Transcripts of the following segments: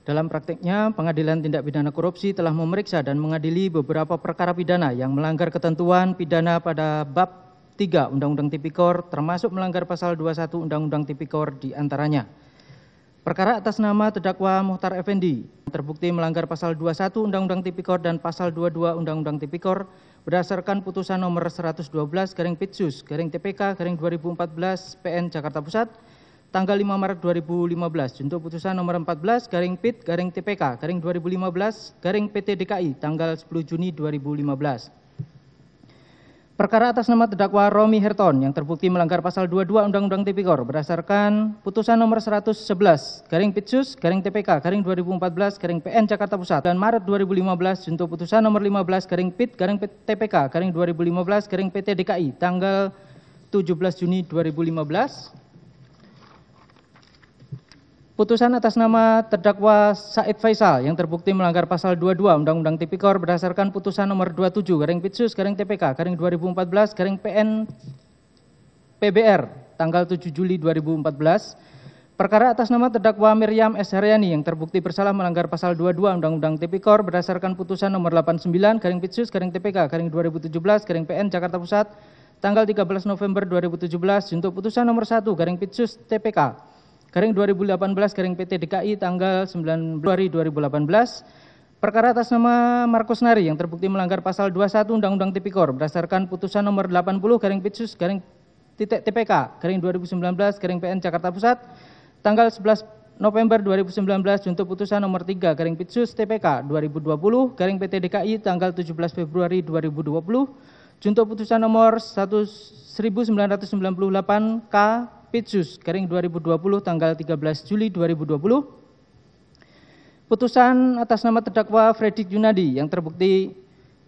Dalam prakteknya, Pengadilan Tindak Pidana Korupsi telah memeriksa dan mengadili beberapa perkara pidana yang melanggar ketentuan pidana pada bab 3 Undang-Undang Tipikor, termasuk melanggar pasal 21 Undang-Undang Tipikor di antaranya. Perkara atas nama terdakwa Muhtar Effendi terbukti melanggar pasal 21 Undang-Undang Tipikor dan pasal 22 Undang-Undang Tipikor berdasarkan putusan nomor 112/Pitsus/TPK/2014 PN Jakarta Pusat tanggal 5 Maret 2015 junto putusan nomor 14/PIT/TPK/2015/PT DKI tanggal 10 Juni 2015. Perkara atas nama terdakwa Romi Herton yang terbukti melanggar pasal 22 Undang-Undang Tipikor berdasarkan putusan nomor 111/Pitsus/TPK/2014/PN Jakarta Pusat dan Maret 2015 junto putusan nomor 15/PIT/TPK/2015/PT DKI tanggal 17 Juni 2015. Putusan atas nama terdakwa Said Faisal yang terbukti melanggar pasal 22 Undang-Undang Tipikor berdasarkan putusan nomor 27/Pitsus/TPK/2014/PN PBR tanggal 7 Juli 2014. Perkara atas nama terdakwa Miriam S. Haryani yang terbukti bersalah melanggar pasal 22 Undang-Undang Tipikor berdasarkan putusan nomor 89/Pitsus/TPK/2017/PN Jakarta Pusat tanggal 13 November 2017 untuk putusan nomor 1/Pitsus/TPK/2018/PT DKI tanggal 9 Februari 2018. Perkara atas nama Markus Nari yang terbukti melanggar pasal 21 Undang-Undang Tipikor berdasarkan putusan nomor 80/Pitsus/TPK/2019/PN Jakarta Pusat tanggal 11 November 2019 untuk putusan nomor 3/Pitsus/TPK/2020/PT DKI tanggal 17 Februari 2020 junto putusan nomor 1998 K Pitsus/2020 tanggal 13 Juli 2020. Putusan atas nama terdakwa Fredrik Yunadi yang terbukti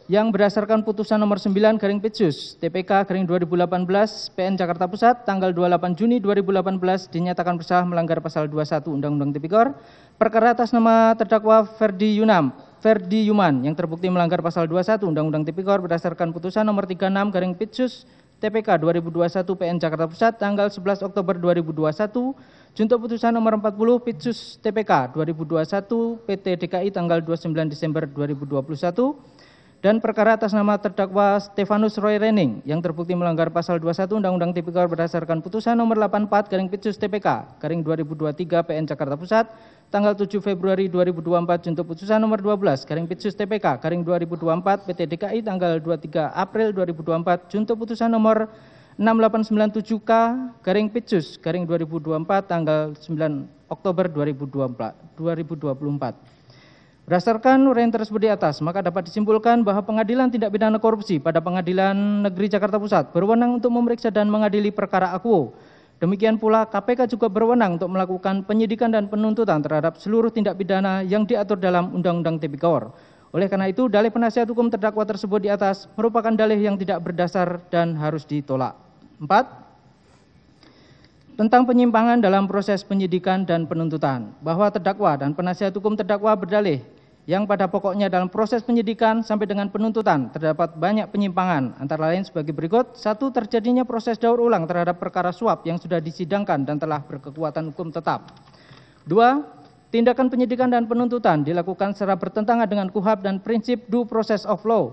yang berdasarkan putusan nomor 9/Pitsus/TPK/2018 PN Jakarta Pusat tanggal 28 Juni 2018 dinyatakan bersalah melanggar pasal 21 Undang-Undang Tipikor. Perkara atas nama terdakwa Ferdi Yuman yang terbukti melanggar pasal 21 Undang-Undang Tipikor berdasarkan putusan nomor 36/Pitsus/TPK/2021 PN Jakarta Pusat tanggal 11 Oktober 2021 junto putusan nomor 40 Pitsus/TPK/2021 PT DKI tanggal 29 Desember 2021. Dan perkara atas nama terdakwa Stefanus Roy Rening yang terbukti melanggar pasal 21 Undang-Undang Tipikor berdasarkan putusan nomor 84/Pitsus/TPK/2023 PN Jakarta Pusat tanggal 7 Februari 2024 junto putusan nomor 12/Pitsus/TPK/2024 PT DKI tanggal 23 April 2024 junto putusan nomor 6897K/Pitsus/2024 tanggal 9 Oktober 2024. Berdasarkan uraian tersebut di atas, maka dapat disimpulkan bahwa Pengadilan Tindak Pidana Korupsi pada Pengadilan Negeri Jakarta Pusat berwenang untuk memeriksa dan mengadili perkara akuo. Demikian pula KPK juga berwenang untuk melakukan penyidikan dan penuntutan terhadap seluruh tindak pidana yang diatur dalam Undang-Undang Tipikor. Oleh karena itu, dalih penasihat hukum terdakwa tersebut di atas merupakan dalih yang tidak berdasar dan harus ditolak. 4. Tentang penyimpangan dalam proses penyidikan dan penuntutan, bahwa terdakwa dan penasihat hukum terdakwa berdalih yang pada pokoknya dalam proses penyidikan sampai dengan penuntutan terdapat banyak penyimpangan, antara lain sebagai berikut. 1. Terjadinya proses daur ulang terhadap perkara suap yang sudah disidangkan dan telah berkekuatan hukum tetap. 2. Tindakan penyidikan dan penuntutan dilakukan secara bertentangan dengan KUHAP dan prinsip due process of law.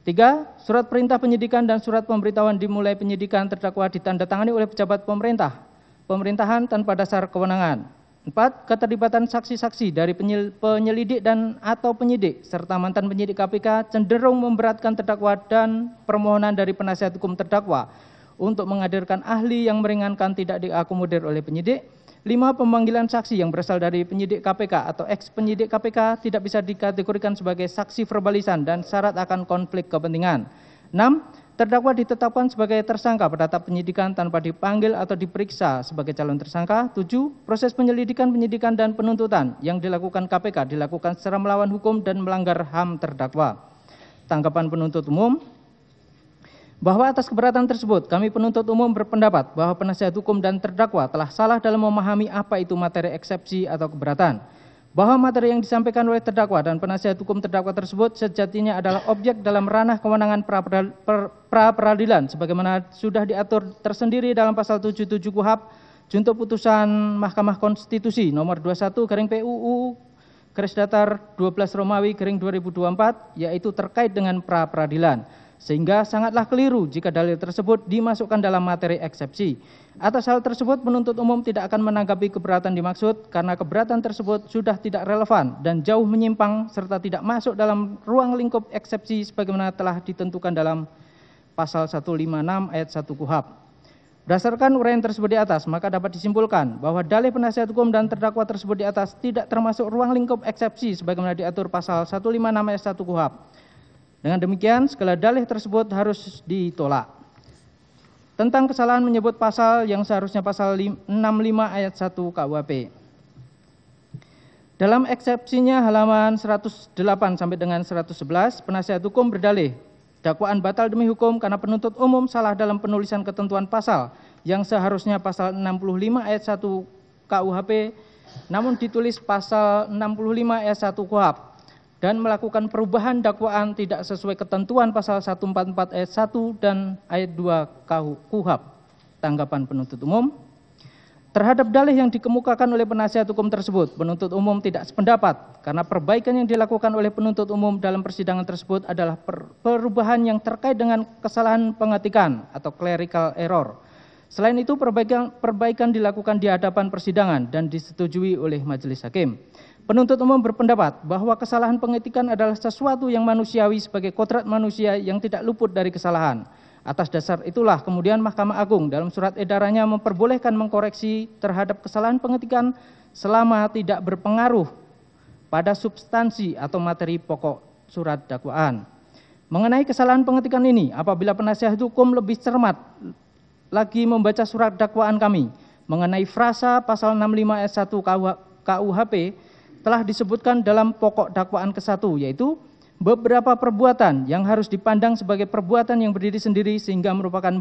3. Surat perintah penyidikan dan surat pemberitahuan dimulai penyidikan terdakwa ditandatangani oleh pejabat pemerintahan tanpa dasar kewenangan. 4. Keterlibatan saksi-saksi dari penyelidik dan atau penyidik serta mantan penyidik KPK cenderung memberatkan terdakwa dan permohonan dari penasihat hukum terdakwa untuk menghadirkan ahli yang meringankan tidak diakomodir oleh penyidik. 5. Pemanggilan saksi yang berasal dari penyidik KPK atau ex-penyidik KPK tidak bisa dikategorikan sebagai saksi verbalisan dan syarat akan konflik kepentingan. 6. Terdakwa ditetapkan sebagai tersangka pada tahap penyidikan tanpa dipanggil atau diperiksa sebagai calon tersangka. 7. Proses penyelidikan, penyidikan, dan penuntutan yang dilakukan KPK dilakukan secara melawan hukum dan melanggar HAM terdakwa. Tanggapan penuntut umum, bahwa atas keberatan tersebut, kami penuntut umum berpendapat bahwa penasihat hukum dan terdakwa telah salah dalam memahami apa itu materi eksepsi atau keberatan. Bahwa materi yang disampaikan oleh terdakwa dan penasihat hukum terdakwa tersebut sejatinya adalah objek dalam ranah kewenangan pra-peradilan sebagaimana sudah diatur tersendiri dalam pasal 77 KUHAP junto putusan Mahkamah Konstitusi nomor 21/PUU garis datar 12 Romawi garing 2024, yaitu terkait dengan pra-peradilan. Sehingga sangatlah keliru jika dalil tersebut dimasukkan dalam materi eksepsi. Atas hal tersebut, penuntut umum tidak akan menanggapi keberatan dimaksud karena keberatan tersebut sudah tidak relevan dan jauh menyimpang serta tidak masuk dalam ruang lingkup eksepsi sebagaimana telah ditentukan dalam pasal 156 ayat 1 KUHP. Berdasarkan uraian tersebut di atas, maka dapat disimpulkan bahwa dalih penasihat hukum dan terdakwa tersebut di atas tidak termasuk ruang lingkup eksepsi sebagaimana diatur pasal 156 ayat 1 KUHP. Dengan demikian, segala dalih tersebut harus ditolak. Tentang kesalahan menyebut pasal yang seharusnya pasal 65 ayat 1 KUHP. Dalam eksepsinya halaman 108 sampai dengan 111, penasihat hukum berdalih dakwaan batal demi hukum karena penuntut umum salah dalam penulisan ketentuan pasal yang seharusnya pasal 65 ayat 1 KUHP, namun ditulis pasal 65 ayat 1 KUHP. Dan melakukan perubahan dakwaan tidak sesuai ketentuan pasal 144 ayat 1 dan ayat 2 KUHP. Tanggapan penuntut umum. Terhadap dalih yang dikemukakan oleh penasihat hukum tersebut, penuntut umum tidak sependapat karena perbaikan yang dilakukan oleh penuntut umum dalam persidangan tersebut adalah perubahan yang terkait dengan kesalahan pengetikan atau clerical error. Selain itu, perbaikan dilakukan di hadapan persidangan dan disetujui oleh majelis hakim. Penuntut umum berpendapat bahwa kesalahan pengetikan adalah sesuatu yang manusiawi sebagai kodrat manusia yang tidak luput dari kesalahan. Atas dasar itulah kemudian Mahkamah Agung dalam surat edarannya memperbolehkan mengkoreksi terhadap kesalahan pengetikan selama tidak berpengaruh pada substansi atau materi pokok surat dakwaan. Mengenai kesalahan pengetikan ini, apabila penasihat hukum lebih cermat lagi membaca surat dakwaan kami mengenai frasa pasal 65 ayat 1 KUHP, telah disebutkan dalam pokok dakwaan ke-1, yaitu beberapa perbuatan yang harus dipandang sebagai perbuatan yang berdiri sendiri sehingga merupakan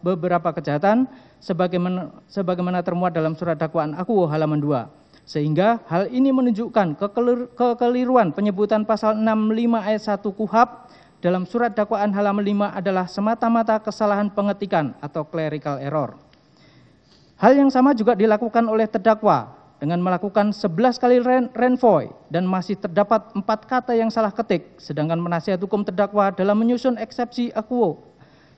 beberapa kejahatan sebagaimana termuat dalam surat dakwaan Akuo halaman 2. Sehingga hal ini menunjukkan kekeliruan penyebutan pasal 65 ayat 1 KUHP dalam surat dakwaan halaman 5 adalah semata-mata kesalahan pengetikan atau clerical error. Hal yang sama juga dilakukan oleh terdakwa dengan melakukan 11 kali renvoy dan masih terdapat 4 kata yang salah ketik, sedangkan penasihat hukum terdakwa dalam menyusun eksepsi Akuo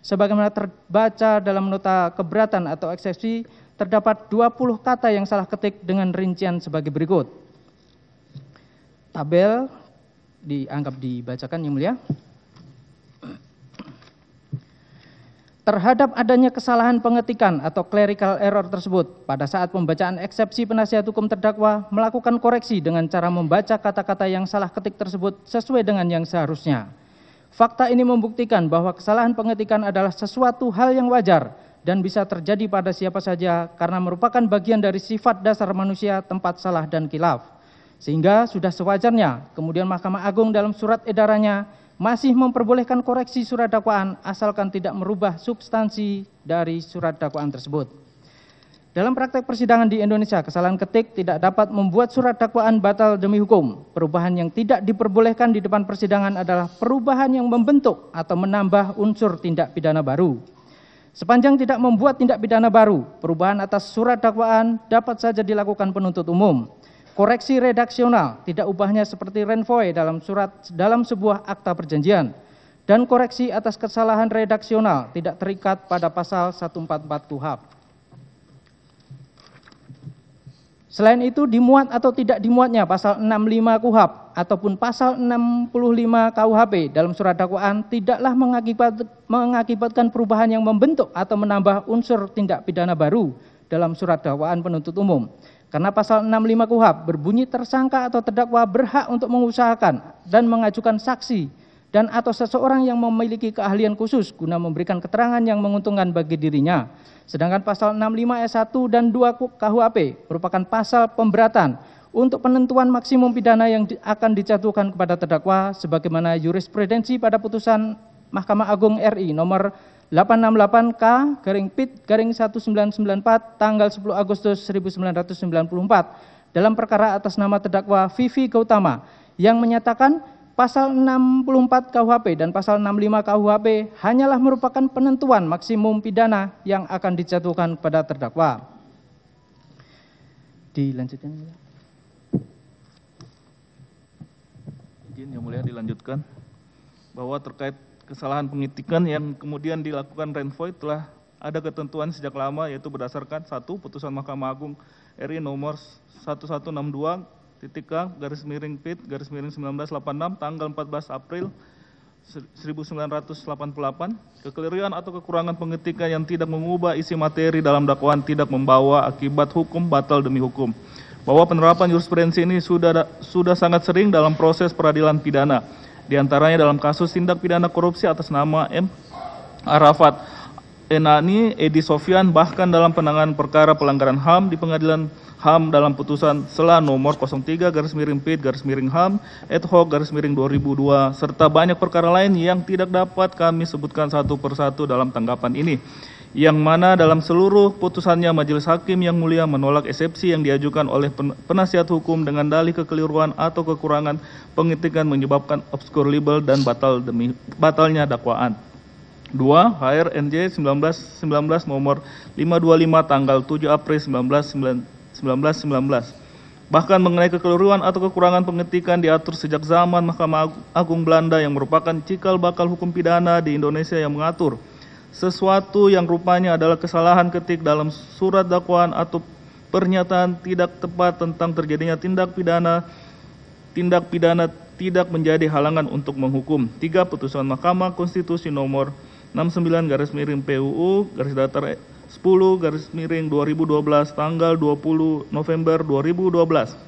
sebagaimana terbaca dalam nota keberatan atau eksepsi terdapat 20 kata yang salah ketik dengan rincian sebagai berikut. Tabel dianggap dibacakan yang mulia. Terhadap adanya kesalahan pengetikan atau clerical error tersebut, pada saat pembacaan eksepsi penasihat hukum terdakwa melakukan koreksi dengan cara membaca kata-kata yang salah ketik tersebut sesuai dengan yang seharusnya. Fakta ini membuktikan bahwa kesalahan pengetikan adalah sesuatu hal yang wajar dan bisa terjadi pada siapa saja karena merupakan bagian dari sifat dasar manusia tempat salah dan khilaf. Sehingga sudah sewajarnya kemudian Mahkamah Agung dalam surat edarannya masih memperbolehkan koreksi surat dakwaan asalkan tidak merubah substansi dari surat dakwaan tersebut. Dalam praktek persidangan di Indonesia, kesalahan ketik tidak dapat membuat surat dakwaan batal demi hukum. Perubahan yang tidak diperbolehkan di depan persidangan adalah perubahan yang membentuk atau menambah unsur tindak pidana baru. Sepanjang tidak membuat tindak pidana baru, perubahan atas surat dakwaan dapat saja dilakukan penuntut umum. Koreksi redaksional tidak ubahnya seperti renvoy dalam sebuah akta perjanjian, dan koreksi atas kesalahan redaksional tidak terikat pada pasal 144 KUHP. Selain itu, dimuat atau tidak dimuatnya pasal 65 KUHP ataupun pasal 65 KUHP dalam surat dakwaan tidaklah mengakibatkan perubahan yang membentuk atau menambah unsur tindak pidana baru dalam surat dakwaan penuntut umum. Karena pasal 65 KUHP berbunyi tersangka atau terdakwa berhak untuk mengusahakan dan mengajukan saksi dan atau seseorang yang memiliki keahlian khusus guna memberikan keterangan yang menguntungkan bagi dirinya. Sedangkan pasal 65 ayat 1 dan 2 KUHP merupakan pasal pemberatan untuk penentuan maksimum pidana yang akan dijatuhkan kepada terdakwa sebagaimana jurisprudensi pada putusan Mahkamah Agung RI nomor 868K/PIT/1994 tanggal 10 Agustus 1994 dalam perkara atas nama terdakwa Vivi Gautama yang menyatakan pasal 64 KUHP dan pasal 65 KUHP hanyalah merupakan penentuan maksimum pidana yang akan dijatuhkan kepada terdakwa. Dilanjutkan. Izin Yang Mulia dilanjutkan bahwa terkait kesalahan pengetikan yang kemudian dilakukan Renvoy telah ada ketentuan sejak lama, yaitu berdasarkan 1. Putusan Mahkamah Agung RI nomor 1162-K/PIT/1986 tanggal 14 April 1988, kekeliruan atau kekurangan pengetikan yang tidak mengubah isi materi dalam dakwaan tidak membawa akibat hukum batal demi hukum. Bahwa penerapan jurisprudensi ini sudah sangat sering dalam proses peradilan pidana, diantaranya dalam kasus tindak pidana korupsi atas nama M. Arafat Enani, Edi Sofyan, bahkan dalam penanganan perkara pelanggaran HAM di Pengadilan HAM dalam putusan Sela nomor 03/PIT/HAM ad hoc /2002 serta banyak perkara lain yang tidak dapat kami sebutkan satu persatu dalam tanggapan ini, yang mana dalam seluruh putusannya Majelis Hakim yang mulia menolak eksepsi yang diajukan oleh penasihat hukum dengan dalih kekeliruan atau kekurangan pengetikan menyebabkan obscure libel dan batalnya dakwaan. 2. HRNJ 1919 nomor 525 tanggal 7 April 1919. Bahkan mengenai kekeliruan atau kekurangan pengetikan diatur sejak zaman Mahkamah Agung Belanda yang merupakan cikal bakal hukum pidana di Indonesia, yang mengatur sesuatu yang rupanya adalah kesalahan ketik dalam surat dakwaan atau pernyataan tidak tepat tentang terjadinya tindak pidana tidak menjadi halangan untuk menghukum. 3. Putusan Mahkamah Konstitusi nomor 69-PUU/10-2012 tanggal 20 November 2012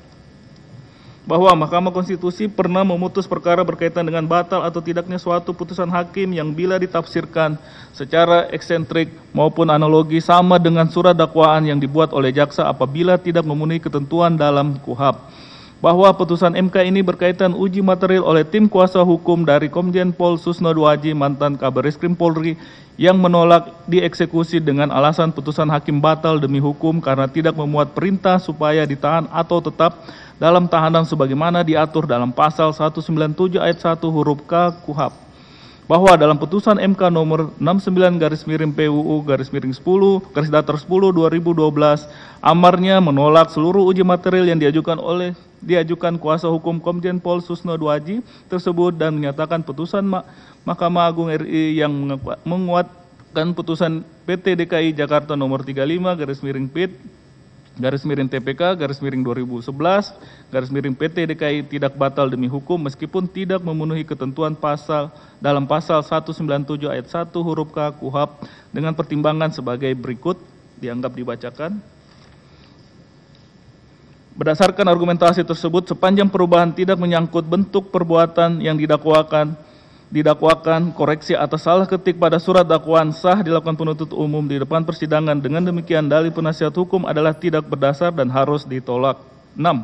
bahwa Mahkamah Konstitusi pernah memutus perkara berkaitan dengan batal atau tidaknya suatu putusan hakim yang bila ditafsirkan secara eksentrik maupun analogi sama dengan surat dakwaan yang dibuat oleh jaksa apabila tidak memenuhi ketentuan dalam KUHAP. Bahwa putusan MK ini berkaitan uji material oleh tim kuasa hukum dari Komjen Pol Susno Duaji, mantan Kabareskrim Polri, yang menolak dieksekusi dengan alasan putusan hakim batal demi hukum karena tidak memuat perintah supaya ditahan atau tetap dalam tahanan sebagaimana diatur dalam pasal 197 ayat 1 huruf K KUHAP. Bahwa dalam putusan MK nomor 69-PUU/10-2012 amarnya menolak seluruh uji material yang diajukan kuasa hukum Komjen Pol Susno Duaji tersebut dan menyatakan putusan Mahkamah Agung RI yang menguatkan putusan PT DKI Jakarta nomor 35-PIT/TPK/2011/PT DKI tidak batal demi hukum meskipun tidak memenuhi ketentuan dalam pasal 197 ayat 1 huruf K KUHAP dengan pertimbangan sebagai berikut dianggap dibacakan. Berdasarkan argumentasi tersebut, sepanjang perubahan tidak menyangkut bentuk perbuatan yang didakwakan, koreksi atas salah ketik pada surat dakwaan sah dilakukan penuntut umum di depan persidangan. Dengan demikian, dalil penasihat hukum adalah tidak berdasar dan harus ditolak. 6.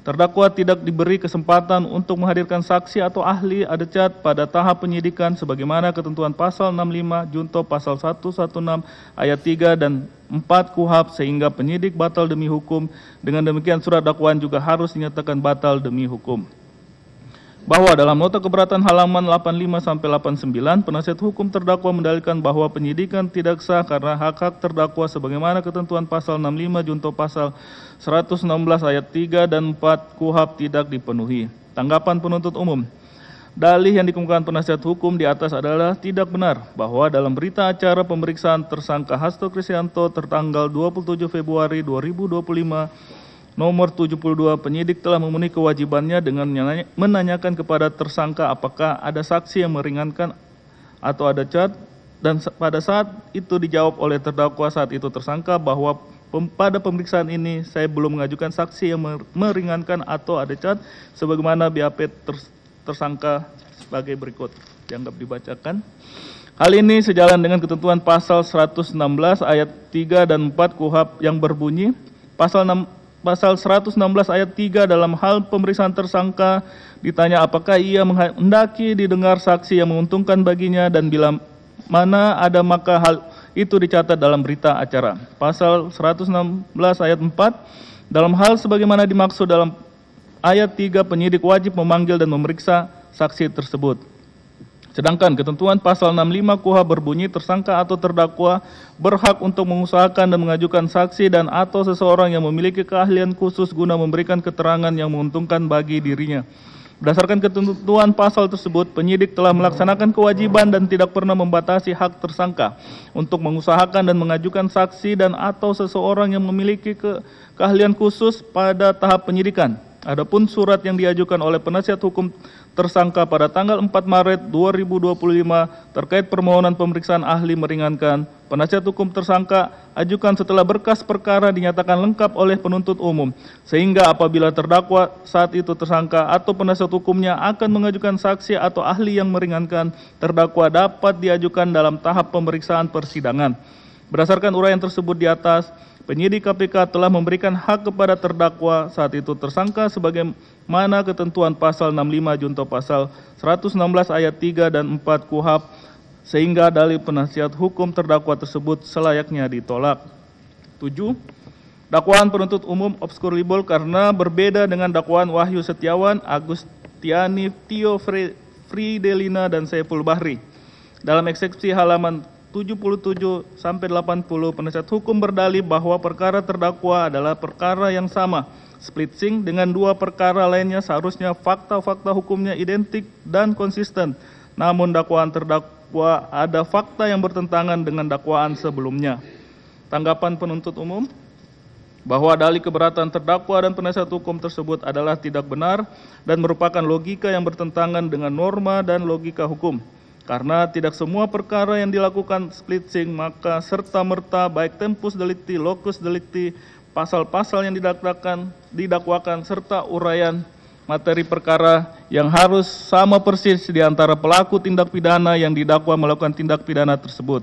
Terdakwa tidak diberi kesempatan untuk menghadirkan saksi atau ahli adecat pada tahap penyidikan sebagaimana ketentuan pasal 65 junto pasal 116 ayat 3 dan 4 KUHAP sehingga penyidik batal demi hukum. Dengan demikian surat dakwaan juga harus dinyatakan batal demi hukum. Bahwa dalam nota keberatan halaman 85-89 penasihat hukum terdakwa mendalilkan bahwa penyidikan tidak sah karena hak-hak terdakwa sebagaimana ketentuan pasal 65 junto pasal 116 ayat 3 dan 4 KUHAP tidak dipenuhi. Tanggapan penuntut umum. Dalih yang dikemukakan penasihat hukum di atas adalah tidak benar bahwa dalam berita acara pemeriksaan tersangka Hasto Kristianto tertanggal 27 Februari 2025 nomor 72 penyidik telah memenuhi kewajibannya dengan menanyakan kepada tersangka apakah ada saksi yang meringankan atau ada cat, dan pada saat itu dijawab oleh terdakwa saat itu tersangka bahwa pada pemeriksaan ini saya belum mengajukan saksi yang meringankan atau ada cat sebagaimana BAP tersangka sebagai berikut dianggap dibacakan. Hal ini sejalan dengan ketentuan pasal 116 ayat 3 dan 4 KUHAP yang berbunyi Pasal 116 ayat 3 dalam hal pemeriksaan tersangka ditanya apakah ia menghendaki didengar saksi yang menguntungkan baginya dan bila mana ada maka hal itu dicatat dalam berita acara. Pasal 116 ayat 4 dalam hal sebagaimana dimaksud dalam ayat 3 penyidik wajib memanggil dan memeriksa saksi tersebut. Sedangkan ketentuan pasal 65 KUHAP berbunyi tersangka atau terdakwa berhak untuk mengusahakan dan mengajukan saksi dan atau seseorang yang memiliki keahlian khusus guna memberikan keterangan yang menguntungkan bagi dirinya. Berdasarkan ketentuan pasal tersebut, penyidik telah melaksanakan kewajiban dan tidak pernah membatasi hak tersangka untuk mengusahakan dan mengajukan saksi dan atau seseorang yang memiliki keahlian khusus pada tahap penyidikan. Adapun surat yang diajukan oleh penasihat hukum tersangka pada tanggal 4 Maret 2025 terkait permohonan pemeriksaan ahli meringankan, penasihat hukum tersangka ajukan setelah berkas perkara dinyatakan lengkap oleh penuntut umum, sehingga apabila terdakwa saat itu tersangka atau penasihat hukumnya akan mengajukan saksi atau ahli yang meringankan, terdakwa dapat diajukan dalam tahap pemeriksaan persidangan. Berdasarkan uraian tersebut di atas, penyidik KPK telah memberikan hak kepada terdakwa saat itu tersangka sebagaimana ketentuan pasal 65 junto pasal 116 ayat 3 dan 4 KUHP, sehingga dalil penasihat hukum terdakwa tersebut selayaknya ditolak. 7. Dakwaan penuntut umum obskur libel karena berbeda dengan dakwaan Wahyu Setiawan, Agustiani, Tio Fridelina, dan Saiful Bahri. Dalam eksepsi halaman 77 sampai 80, penasihat hukum berdalih bahwa perkara terdakwa adalah perkara yang sama, splitsing dengan dua perkara lainnya seharusnya fakta-fakta hukumnya identik dan konsisten. Namun dakwaan terdakwa ada fakta yang bertentangan dengan dakwaan sebelumnya. Tanggapan penuntut umum bahwa dalih keberatan terdakwa dan penasihat hukum tersebut adalah tidak benar dan merupakan logika yang bertentangan dengan norma dan logika hukum. Karena tidak semua perkara yang dilakukan splitsing, maka serta-merta baik tempus delicti, locus delicti, pasal-pasal yang didakwakan, serta uraian materi perkara yang harus sama persis di antara pelaku tindak pidana yang didakwa melakukan tindak pidana tersebut.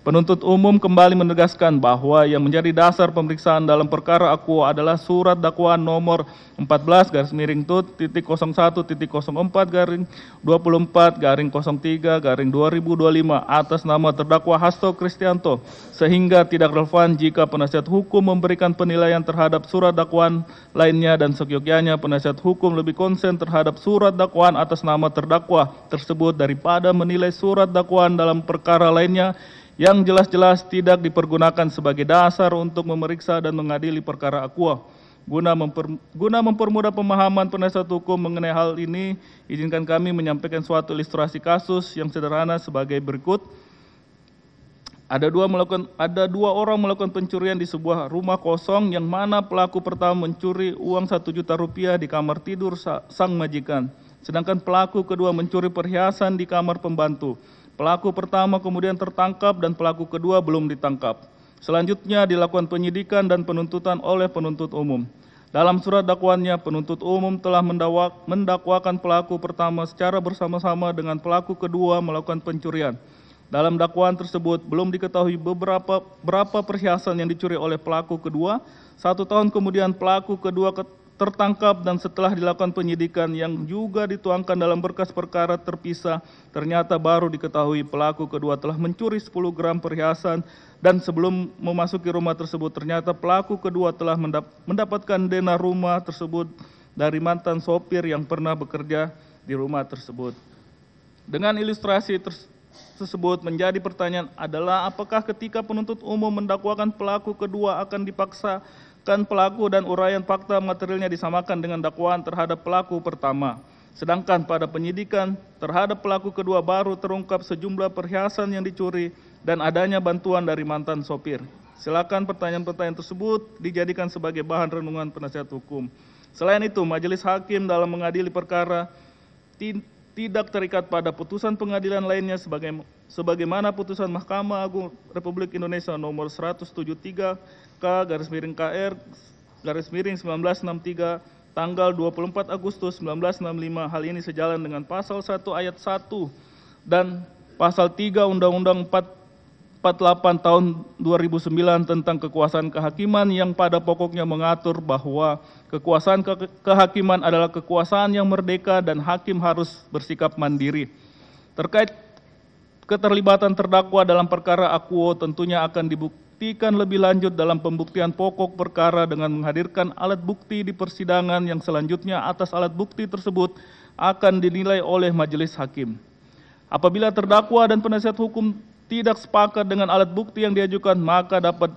Penuntut umum kembali menegaskan bahwa yang menjadi dasar pemeriksaan dalam perkara akuo adalah surat dakwaan nomor 14-01-04-24-03-2025 atas nama terdakwa Hasto Kristianto, sehingga tidak relevan jika penasihat hukum memberikan penilaian terhadap surat dakwaan lainnya dan seyogyanya penasihat hukum lebih konsen terhadap surat dakwaan atas nama terdakwa tersebut daripada menilai surat dakwaan dalam perkara lainnya yang jelas-jelas tidak dipergunakan sebagai dasar untuk memeriksa dan mengadili perkara akuo. Guna mempermudah pemahaman penasihat hukum mengenai hal ini, izinkan kami menyampaikan suatu ilustrasi kasus yang sederhana sebagai berikut. Ada dua orang melakukan pencurian di sebuah rumah kosong yang mana pelaku pertama mencuri uang 1 juta rupiah di kamar tidur sang majikan, sedangkan pelaku kedua mencuri perhiasan di kamar pembantu. Pelaku pertama kemudian tertangkap dan pelaku kedua belum ditangkap. Selanjutnya dilakukan penyidikan dan penuntutan oleh penuntut umum. Dalam surat dakwaannya, penuntut umum telah mendakwakan pelaku pertama secara bersama-sama dengan pelaku kedua melakukan pencurian. Dalam dakwaan tersebut belum diketahui berapa perhiasan yang dicuri oleh pelaku kedua. 1 tahun kemudian pelaku kedua tertangkap dan setelah dilakukan penyidikan yang juga dituangkan dalam berkas perkara terpisah, ternyata baru diketahui pelaku kedua telah mencuri 10 gram perhiasan dan sebelum memasuki rumah tersebut ternyata pelaku kedua telah mendapatkan dana rumah tersebut dari mantan sopir yang pernah bekerja di rumah tersebut. Dengan ilustrasi tersebut menjadi pertanyaan adalah apakah ketika penuntut umum mendakwakan pelaku kedua akan dipaksakan pelaku dan uraian fakta materialnya disamakan dengan dakwaan terhadap pelaku pertama. Sedangkan pada penyidikan terhadap pelaku kedua baru terungkap sejumlah perhiasan yang dicuri dan adanya bantuan dari mantan sopir. Silakan pertanyaan-pertanyaan tersebut dijadikan sebagai bahan renungan penasihat hukum. Selain itu, majelis hakim dalam mengadili perkara tidak terikat pada putusan pengadilan lainnya sebagaimana putusan Mahkamah Agung Republik Indonesia nomor 173 K/KR/1963 tanggal 24 Agustus 1965. Hal ini sejalan dengan pasal 1 ayat 1 dan pasal 3 Undang-Undang 48 tahun 2009 tentang kekuasaan kehakiman yang pada pokoknya mengatur bahwa kekuasaan kehakiman adalah kekuasaan yang merdeka dan hakim harus bersikap mandiri. Terkait keterlibatan terdakwa dalam perkara akuo tentunya akan dibuktikan lebih lanjut dalam pembuktian pokok perkara dengan menghadirkan alat bukti di persidangan yang selanjutnya atas alat bukti tersebut akan dinilai oleh majelis hakim. Apabila terdakwa dan penasihat hukum tidak sepakat dengan alat bukti yang diajukan, maka dapat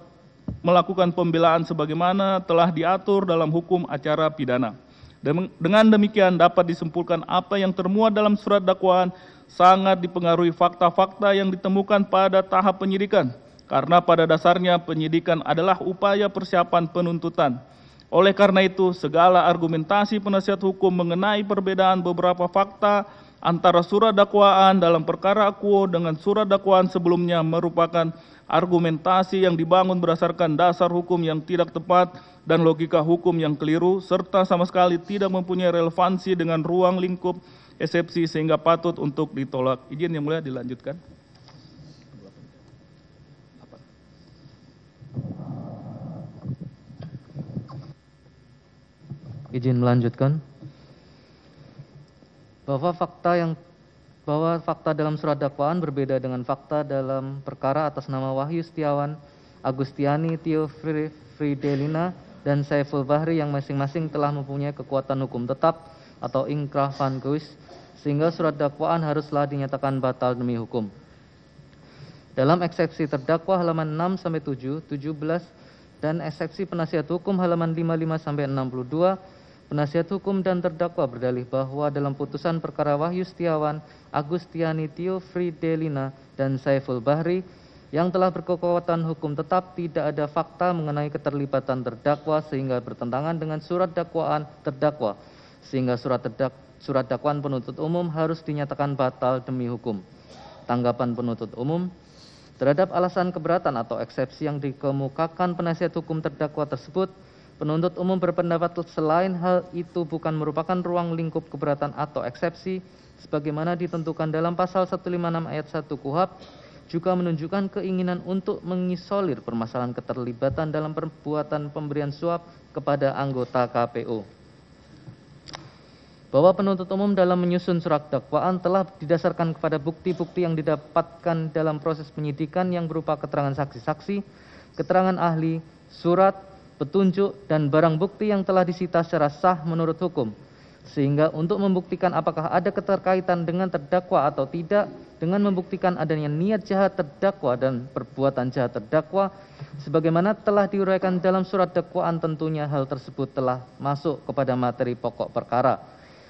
melakukan pembelaan sebagaimana telah diatur dalam hukum acara pidana. Dengan demikian dapat disimpulkan apa yang termuat dalam surat dakwaan sangat dipengaruhi fakta-fakta yang ditemukan pada tahap penyidikan, karena pada dasarnya penyidikan adalah upaya persiapan penuntutan. Oleh karena itu, segala argumentasi penasihat hukum mengenai perbedaan beberapa fakta antara surat dakwaan dalam perkara akuo dengan surat dakwaan sebelumnya merupakan argumentasi yang dibangun berdasarkan dasar hukum yang tidak tepat dan logika hukum yang keliru, serta sama sekali tidak mempunyai relevansi dengan ruang lingkup eksepsi sehingga patut untuk ditolak. Izin yang mulia dilanjutkan. Izin melanjutkan. Bahwa fakta dalam surat dakwaan berbeda dengan fakta dalam perkara atas nama Wahyu Setiawan, Agustiani, Tio Fridelina, dan Saiful Bahri yang masing-masing telah mempunyai kekuatan hukum tetap atau ingkrah van geus, sehingga surat dakwaan haruslah dinyatakan batal demi hukum. Dalam eksepsi terdakwa halaman 6-7, 17, dan eksepsi penasihat hukum halaman 55-62, penasihat hukum dan terdakwa berdalih bahwa dalam putusan perkara Wahyu Setiawan, Agustiani, Tio Fridelina, dan Saiful Bahri yang telah berkekuatan hukum tetap tidak ada fakta mengenai keterlibatan terdakwa sehingga bertentangan dengan surat dakwaan terdakwa, sehingga surat dakwaan penuntut umum harus dinyatakan batal demi hukum. Tanggapan penuntut umum terhadap alasan keberatan atau eksepsi yang dikemukakan penasihat hukum terdakwa tersebut, penuntut umum berpendapat selain hal itu bukan merupakan ruang lingkup keberatan atau eksepsi sebagaimana ditentukan dalam pasal 156 ayat 1 KUHP, juga menunjukkan keinginan untuk mengisolir permasalahan keterlibatan dalam perbuatan pemberian suap kepada anggota KPU. Bahwa penuntut umum dalam menyusun surat dakwaan telah didasarkan kepada bukti-bukti yang didapatkan dalam proses penyidikan yang berupa keterangan saksi-saksi, keterangan ahli, surat, petunjuk, dan barang bukti yang telah disita secara sah menurut hukum. Sehingga untuk membuktikan apakah ada keterkaitan dengan terdakwa atau tidak, dengan membuktikan adanya niat jahat terdakwa dan perbuatan jahat terdakwa, sebagaimana telah diuraikan dalam surat dakwaan, tentunya hal tersebut telah masuk kepada materi pokok perkara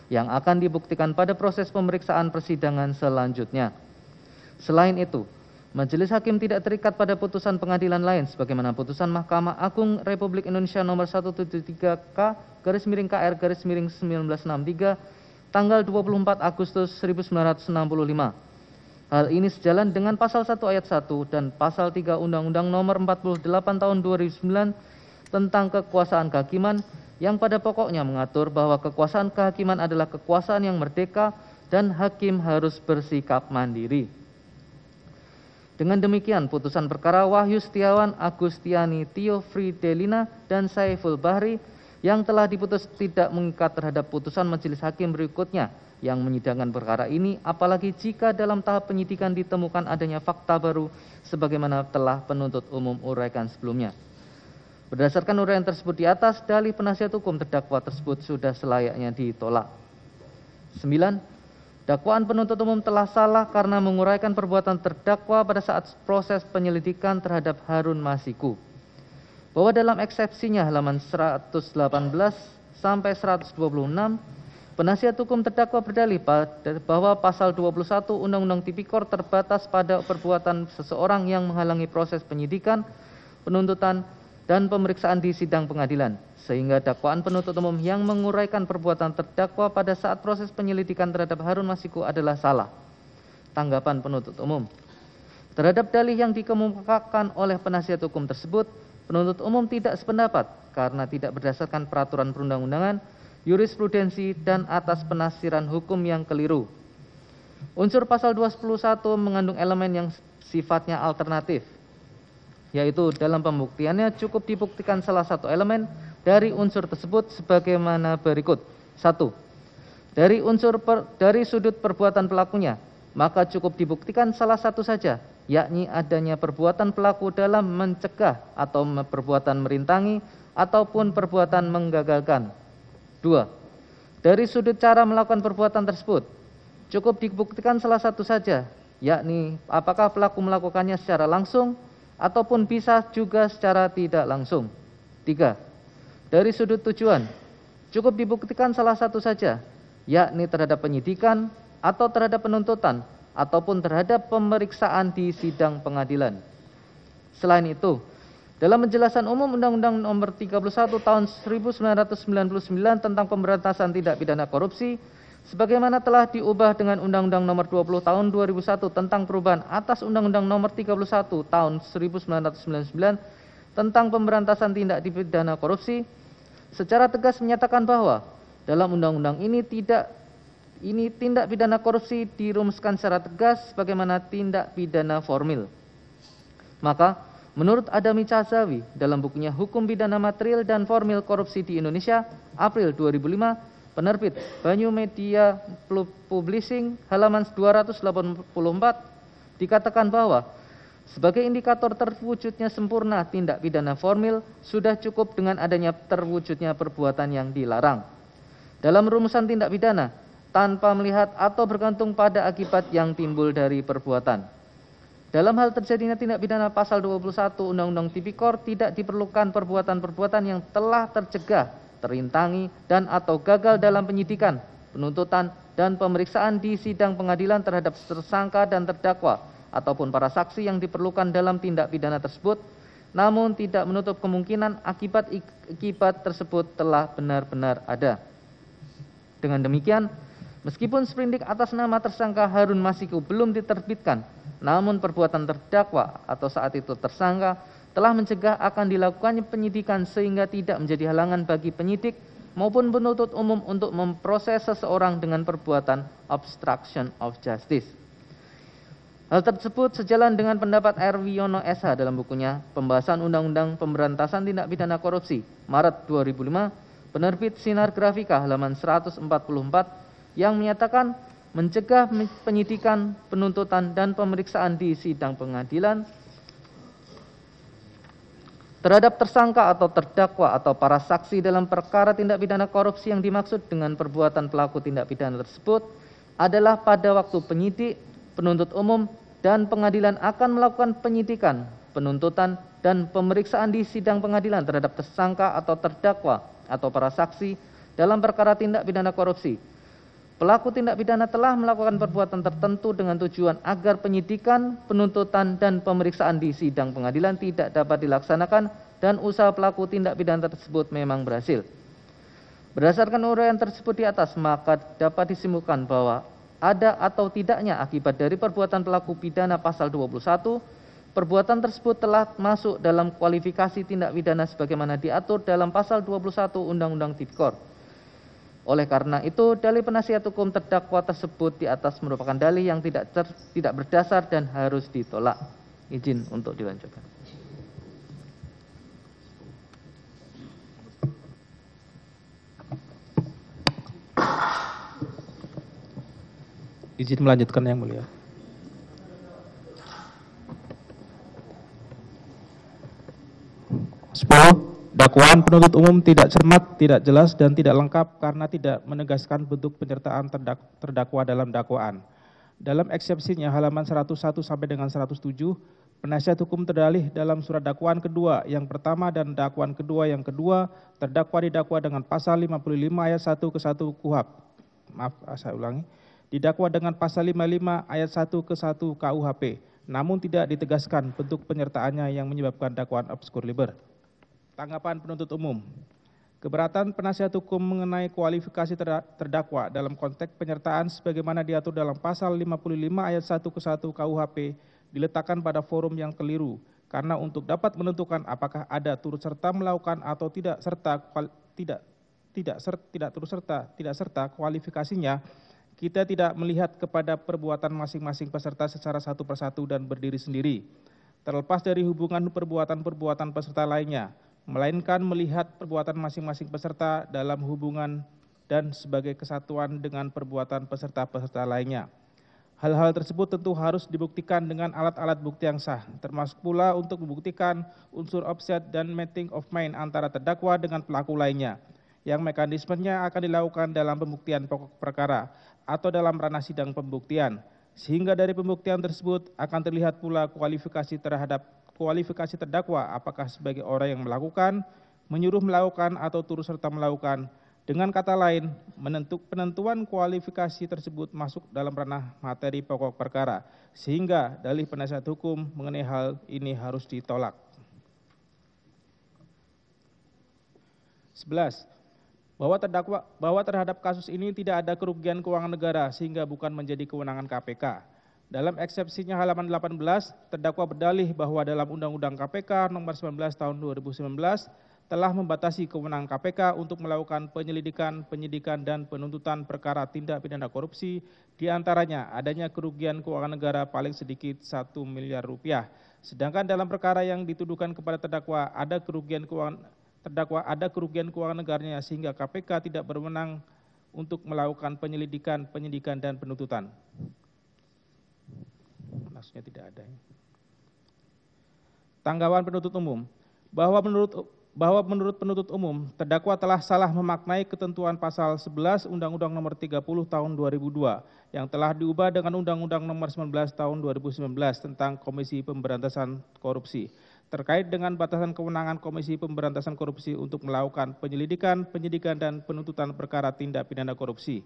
yang akan dibuktikan pada proses pemeriksaan persidangan selanjutnya. Selain itu, Majelis Hakim tidak terikat pada putusan pengadilan lain sebagaimana putusan Mahkamah Agung Republik Indonesia nomor 173K/KR/1963 tanggal 24 Agustus 1965. Hal ini sejalan dengan pasal 1 ayat 1 dan pasal 3 Undang-Undang nomor 48 tahun 2009 tentang kekuasaan kehakiman yang pada pokoknya mengatur bahwa kekuasaan kehakiman adalah kekuasaan yang merdeka dan hakim harus bersikap mandiri. Dengan demikian, putusan perkara Wahyu Setiawan, Agustiani, Tio Fridelina, dan Saiful Bahri yang telah diputus tidak mengikat terhadap putusan majelis hakim berikutnya yang menyidangkan perkara ini, apalagi jika dalam tahap penyidikan ditemukan adanya fakta baru sebagaimana telah penuntut umum uraikan sebelumnya. Berdasarkan uraian tersebut di atas, dalih penasihat hukum terdakwa tersebut sudah selayaknya ditolak. 9. Dakwaan penuntut umum telah salah karena menguraikan perbuatan terdakwa pada saat proses penyelidikan terhadap Harun Masiku. Bahwa dalam eksepsinya halaman 118 sampai 126, penasihat hukum terdakwa berdalih bahwa pasal 21 Undang-Undang Tipikor terbatas pada perbuatan seseorang yang menghalangi proses penyidikan, penuntutan, dan pemeriksaan di sidang pengadilan, sehingga dakwaan penuntut umum yang menguraikan perbuatan terdakwa pada saat proses penyelidikan terhadap Harun Masiku adalah salah. Tanggapan penuntut umum terhadap dalih yang dikemukakan oleh penasihat hukum tersebut, penuntut umum tidak sependapat karena tidak berdasarkan peraturan perundang-undangan, jurisprudensi, dan atas penafsiran hukum yang keliru. Unsur pasal 211 mengandung elemen yang sifatnya alternatif, yaitu dalam pembuktiannya cukup dibuktikan salah satu elemen dari unsur tersebut sebagaimana berikut. 1. Dari sudut perbuatan pelakunya, maka cukup dibuktikan salah satu saja, yakni adanya perbuatan pelaku dalam mencegah atau perbuatan merintangi ataupun perbuatan menggagalkan. 2. Dari sudut cara melakukan perbuatan tersebut, cukup dibuktikan salah satu saja, yakni apakah pelaku melakukannya secara langsung ataupun bisa juga secara tidak langsung. 3. Dari sudut tujuan, cukup dibuktikan salah satu saja, yakni terhadap penyidikan atau terhadap penuntutan ataupun terhadap pemeriksaan di sidang pengadilan. Selain itu, dalam penjelasan umum Undang-Undang Nomor 31 Tahun 1999 tentang Pemberantasan Tindak Pidana Korupsi, sebagaimana telah diubah dengan Undang-Undang Nomor 20 Tahun 2001 tentang perubahan atas Undang-Undang Nomor 31 Tahun 1999 tentang Pemberantasan Tindak Pidana Korupsi, secara tegas menyatakan bahwa dalam undang-undang ini tindak pidana korupsi dirumuskan secara tegas sebagaimana tindak pidana formil. Maka, menurut Adami Cazawi dalam bukunya Hukum Pidana Material dan Formil Korupsi di Indonesia, April 2005, penerbit Banyu Media Publishing, halaman 284, dikatakan bahwa sebagai indikator terwujudnya sempurna tindak pidana formil, sudah cukup dengan adanya terwujudnya perbuatan yang dilarang dalam rumusan tindak pidana, tanpa melihat atau bergantung pada akibat yang timbul dari perbuatan. Dalam hal terjadinya tindak pidana pasal 21 Undang-Undang Tipikor, tidak diperlukan perbuatan-perbuatan yang telah tercegah, terintangi, dan atau gagal dalam penyidikan, penuntutan, dan pemeriksaan di sidang pengadilan terhadap tersangka dan terdakwa, ataupun para saksi yang diperlukan dalam tindak pidana tersebut, namun tidak menutup kemungkinan akibat tersebut telah benar-benar ada. Dengan demikian, meskipun sprindik atas nama tersangka Harun Masiku belum diterbitkan, namun perbuatan terdakwa atau saat itu tersangka telah mencegah akan dilakukannya penyidikan sehingga tidak menjadi halangan bagi penyidik maupun penuntut umum untuk memproses seseorang dengan perbuatan obstruction of justice. Hal tersebut sejalan dengan pendapat R. Wiono SH dalam bukunya Pembahasan Undang-Undang Pemberantasan Tindak Pidana Korupsi, Maret 2005, penerbit Sinar Grafika halaman 144, yang menyatakan mencegah penyidikan, penuntutan, dan pemeriksaan di sidang pengadilan terhadap tersangka atau terdakwa atau para saksi dalam perkara tindak pidana korupsi yang dimaksud dengan perbuatan pelaku tindak pidana tersebut adalah pada waktu penyidik, penuntut umum, dan pengadilan akan melakukan penyidikan, penuntutan, dan pemeriksaan di sidang pengadilan terhadap tersangka atau terdakwa atau para saksi dalam perkara tindak pidana korupsi. Pelaku tindak pidana telah melakukan perbuatan tertentu dengan tujuan agar penyidikan, penuntutan, dan pemeriksaan di sidang pengadilan tidak dapat dilaksanakan dan usaha pelaku tindak pidana tersebut memang berhasil. Berdasarkan uraian tersebut di atas, maka dapat disimpulkan bahwa ada atau tidaknya akibat dari perbuatan pelaku pidana pasal 21, perbuatan tersebut telah masuk dalam kualifikasi tindak pidana sebagaimana diatur dalam pasal 21 Undang-Undang Tipikor. Oleh karena itu, dalih penasihat hukum terdakwa tersebut di atas merupakan dalih yang tidak berdasar dan harus ditolak. Izin untuk dilanjutkan. Izin melanjutkan yang mulia. Dakwaan penuntut umum tidak cermat, tidak jelas, dan tidak lengkap karena tidak menegaskan bentuk penyertaan terdakwa dalam dakwaan. Dalam eksepsinya halaman 101 sampai dengan 107, penasihat hukum terdalih dalam surat dakwaan kedua yang pertama dan dakwaan kedua yang kedua, terdakwa didakwa dengan pasal 55 ayat 1 ke 1 KUHP. Maaf, saya ulangi. Didakwa dengan pasal 55 ayat 1 ke 1 KUHP, namun tidak ditegaskan bentuk penyertaannya yang menyebabkan dakwaan obskur liber. Tanggapan penuntut umum. Keberatan penasihat hukum mengenai kualifikasi terdakwa dalam konteks penyertaan sebagaimana diatur dalam pasal 55 ayat 1 ke 1 KUHP diletakkan pada forum yang keliru karena untuk dapat menentukan apakah ada turut serta melakukan atau tidak serta kualifikasinya, kita tidak melihat kepada perbuatan masing-masing peserta secara satu persatu dan berdiri sendiri, terlepas dari hubungan perbuatan-perbuatan peserta lainnya, melainkan melihat perbuatan masing-masing peserta dalam hubungan dan sebagai kesatuan dengan perbuatan peserta-peserta lainnya. Hal-hal tersebut tentu harus dibuktikan dengan alat-alat bukti yang sah, termasuk pula untuk membuktikan unsur offset dan meeting of mind antara terdakwa dengan pelaku lainnya, yang mekanismenya akan dilakukan dalam pembuktian pokok perkara atau dalam ranah sidang pembuktian, sehingga dari pembuktian tersebut akan terlihat pula kualifikasi terdakwa apakah sebagai orang yang melakukan, menyuruh melakukan atau turut serta melakukan, Dengan kata lain, penentuan kualifikasi tersebut masuk dalam ranah materi pokok perkara, sehingga dalih penasihat hukum mengenai hal ini harus ditolak. 11. Bahwa terhadap kasus ini tidak ada kerugian keuangan negara sehingga bukan menjadi kewenangan KPK. Dalam eksepsinya halaman 18, terdakwa berdalih bahwa dalam Undang-Undang KPK nomor 19 tahun 2019 telah membatasi kewenangan KPK untuk melakukan penyelidikan, penyidikan, dan penuntutan perkara tindak pidana korupsi, diantaranya adanya kerugian keuangan negara paling sedikit 1 miliar rupiah. Sedangkan dalam perkara yang dituduhkan kepada terdakwa ada kerugian keuangan negaranya sehingga KPK tidak berwenang untuk melakukan penyelidikan, penyidikan, dan penuntutan. Maksudnya tidak ada. Tanggapan penuntut umum bahwa menurut penuntut umum, terdakwa telah salah memaknai ketentuan pasal 11 Undang-Undang Nomor 30 Tahun 2002 yang telah diubah dengan Undang-Undang Nomor 19 Tahun 2019 tentang Komisi Pemberantasan Korupsi terkait dengan batasan kewenangan Komisi Pemberantasan Korupsi untuk melakukan penyelidikan, penyidikan, dan penuntutan perkara tindak pidana korupsi.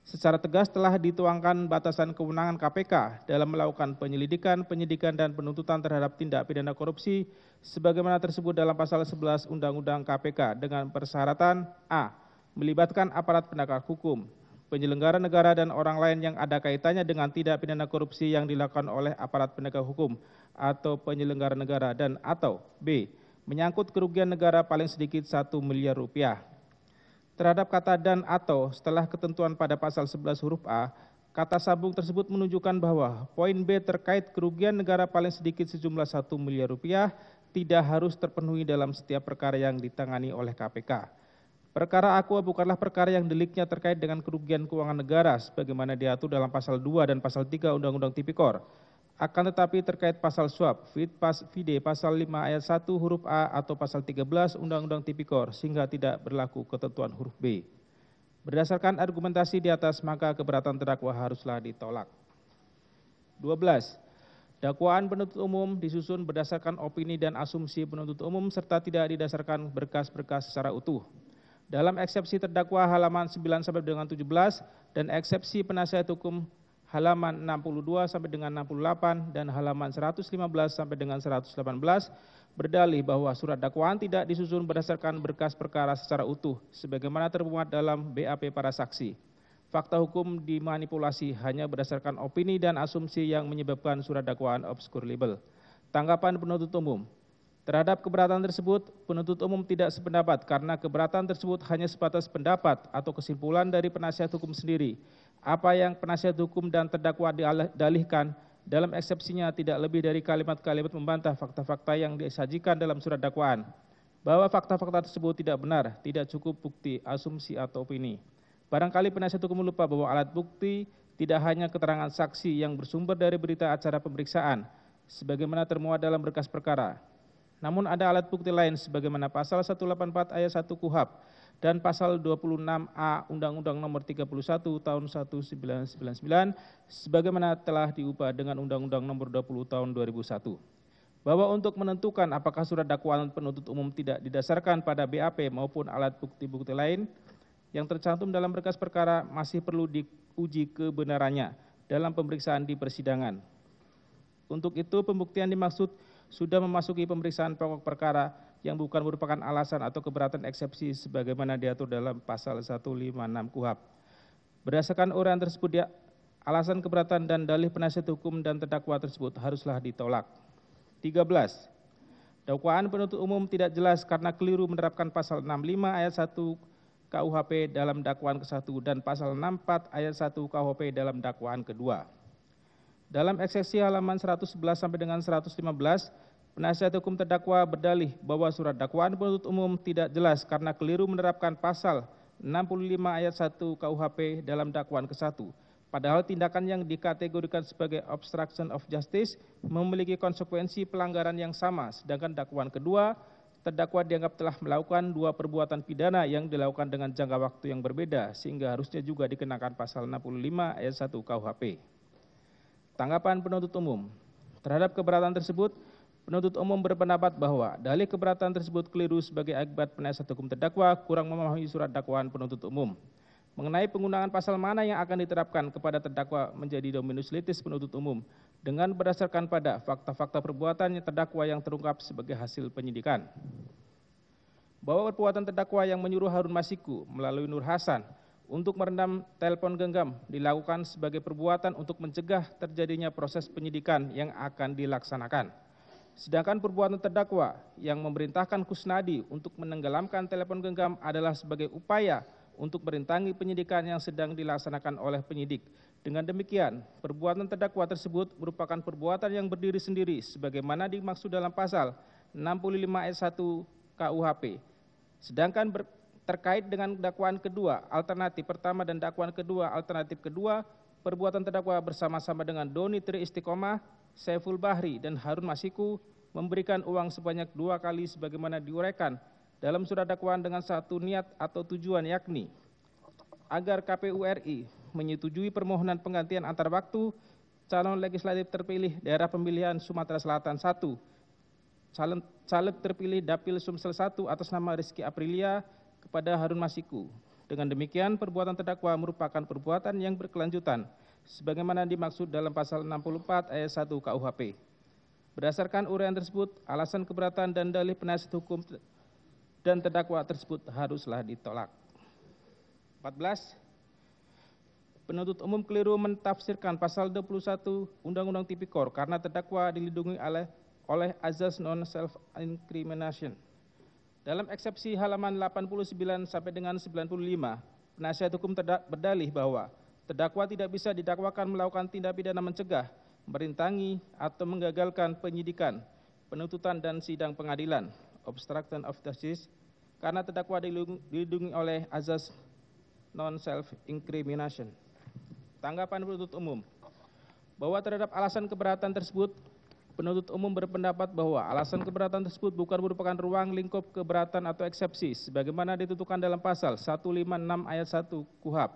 Secara tegas telah dituangkan batasan kewenangan KPK dalam melakukan penyelidikan, penyidikan, dan penuntutan terhadap tindak pidana korupsi sebagaimana tersebut dalam pasal 11 Undang-Undang KPK dengan persyaratan a. melibatkan aparat penegak hukum, penyelenggara negara, dan orang lain yang ada kaitannya dengan tindak pidana korupsi yang dilakukan oleh aparat penegak hukum atau penyelenggara negara, dan atau b. menyangkut kerugian negara paling sedikit 1 miliar rupiah. Terhadap kata dan atau setelah ketentuan pada pasal 11 huruf A, kata sambung tersebut menunjukkan bahwa poin B terkait kerugian negara paling sedikit sejumlah 1 miliar rupiah tidak harus terpenuhi dalam setiap perkara yang ditangani oleh KPK. Perkara aqua bukanlah perkara yang deliknya terkait dengan kerugian keuangan negara sebagaimana diatur dalam pasal 2 dan pasal 3 Undang-Undang Tipikor. Akan tetapi terkait pasal suap, vide pasal 5 ayat 1 huruf A atau pasal 13 Undang-Undang Tipikor sehingga tidak berlaku ketentuan huruf B. Berdasarkan argumentasi di atas maka keberatan terdakwa haruslah ditolak. 12. Dakwaan penuntut umum disusun berdasarkan opini dan asumsi penuntut umum serta tidak didasarkan berkas-berkas secara utuh. Dalam eksepsi terdakwa halaman 9 sampai dengan 17 dan eksepsi penasihat hukum halaman 62 sampai dengan 68 dan halaman 115 sampai dengan 118 berdalih bahwa surat dakwaan tidak disusun berdasarkan berkas perkara secara utuh sebagaimana termuat dalam BAP para saksi. Fakta hukum dimanipulasi hanya berdasarkan opini dan asumsi yang menyebabkan surat dakwaan obskur label. Tanggapan penuntut umum. Terhadap keberatan tersebut, penuntut umum tidak sependapat karena keberatan tersebut hanya sebatas pendapat atau kesimpulan dari penasihat hukum sendiri. Apa yang penasihat hukum dan terdakwa dalihkan dalam eksepsinya tidak lebih dari kalimat-kalimat membantah fakta-fakta yang disajikan dalam surat dakwaan. Bahwa fakta-fakta tersebut tidak benar, tidak cukup bukti, asumsi, atau opini. Barangkali penasihat hukum lupa bahwa alat bukti tidak hanya keterangan saksi yang bersumber dari berita acara pemeriksaan, sebagaimana termuat dalam berkas perkara. Namun ada alat bukti lain sebagaimana pasal 184 ayat 1 KUHP dan pasal 26A Undang-Undang Nomor 31 Tahun 1999 sebagaimana telah diubah dengan Undang-Undang Nomor 20 Tahun 2001. Bahwa untuk menentukan apakah surat dakwaan penuntut umum tidak didasarkan pada BAP maupun alat bukti-bukti lain yang tercantum dalam berkas perkara masih perlu diuji kebenarannya dalam pemeriksaan di persidangan. Untuk itu pembuktian dimaksud sudah memasuki pemeriksaan pokok perkara yang bukan merupakan alasan atau keberatan eksepsi sebagaimana diatur dalam pasal 156 KUHP. Berdasarkan uraian tersebut, alasan keberatan dan dalih penasihat hukum dan terdakwa tersebut haruslah ditolak. 13. Dakwaan penuntut umum tidak jelas karena keliru menerapkan pasal 65 ayat 1 KUHP dalam dakwaan ke-1 dan pasal 64 ayat 1 KUHP dalam dakwaan kedua. Dalam eksepsi halaman 111 sampai dengan 115, penasihat hukum terdakwa berdalih bahwa surat dakwaan penuntut umum tidak jelas karena keliru menerapkan pasal 65 ayat 1 KUHP dalam dakwaan ke-1. Padahal tindakan yang dikategorikan sebagai obstruction of justice memiliki konsekuensi pelanggaran yang sama, sedangkan dakwaan kedua, terdakwa dianggap telah melakukan dua perbuatan pidana yang dilakukan dengan jangka waktu yang berbeda, sehingga harusnya juga dikenakan pasal 65 ayat 1 KUHP. Tanggapan penuntut umum. Terhadap keberatan tersebut, Penuntut umum berpendapat bahwa dalih keberatan tersebut keliru sebagai akibat penasihat hukum terdakwa kurang memahami surat dakwaan penuntut umum. Mengenai penggunaan pasal mana yang akan diterapkan kepada terdakwa menjadi dominus litis penuntut umum dengan berdasarkan pada fakta-fakta perbuatan terdakwa yang terungkap sebagai hasil penyidikan. Bahwa perbuatan terdakwa yang menyuruh Harun Masiku melalui Nur Hasan untuk merendam telepon genggam dilakukan sebagai perbuatan untuk mencegah terjadinya proses penyidikan yang akan dilaksanakan. Sedangkan perbuatan terdakwa yang memerintahkan Kusnadi untuk menenggelamkan telepon genggam adalah sebagai upaya untuk merintangi penyidikan yang sedang dilaksanakan oleh penyidik. Dengan demikian, perbuatan terdakwa tersebut merupakan perbuatan yang berdiri sendiri sebagaimana dimaksud dalam pasal 65 ayat 1 KUHP. Sedangkan terkait dengan dakwaan kedua, alternatif pertama dan dakwaan kedua, alternatif kedua, perbuatan terdakwa bersama-sama dengan Doni Tri Istiqomah, Saiful Bahri, dan Harun Masiku memberikan uang sebanyak 2 kali sebagaimana diuraikan dalam surat dakwaan dengan satu niat atau tujuan, yakni agar KPU RI menyetujui permohonan penggantian antar waktu calon legislatif terpilih daerah pemilihan Sumatera Selatan 1, caleg terpilih Dapil Sumsel 1 atas nama Rizky Aprilia kepada Harun Masiku. Dengan demikian, perbuatan terdakwa merupakan perbuatan yang berkelanjutan sebagaimana dimaksud dalam pasal 64 ayat 1 KUHP. Berdasarkan uraian tersebut, alasan keberatan dan dalih penasihat hukum dan terdakwa tersebut haruslah ditolak. 14. Penuntut umum keliru mentafsirkan pasal 21 Undang-Undang Tipikor karena terdakwa dilindungi oleh azas non-self-incrimination. Dalam eksepsi halaman 89 sampai dengan 95, penasihat hukum berdalih bahwa terdakwa tidak bisa didakwakan melakukan tindak pidana mencegah, merintangi, atau menggagalkan penyidikan, penuntutan, dan sidang pengadilan, obstruction of justice, karena terdakwa dilindungi oleh azas non-self-incrimination. Tanggapan penuntut umum bahwa terhadap alasan keberatan tersebut, penuntut umum berpendapat bahwa alasan keberatan tersebut bukan merupakan ruang lingkup keberatan atau eksepsi, sebagaimana ditentukan dalam pasal 156 ayat 1 KUHP.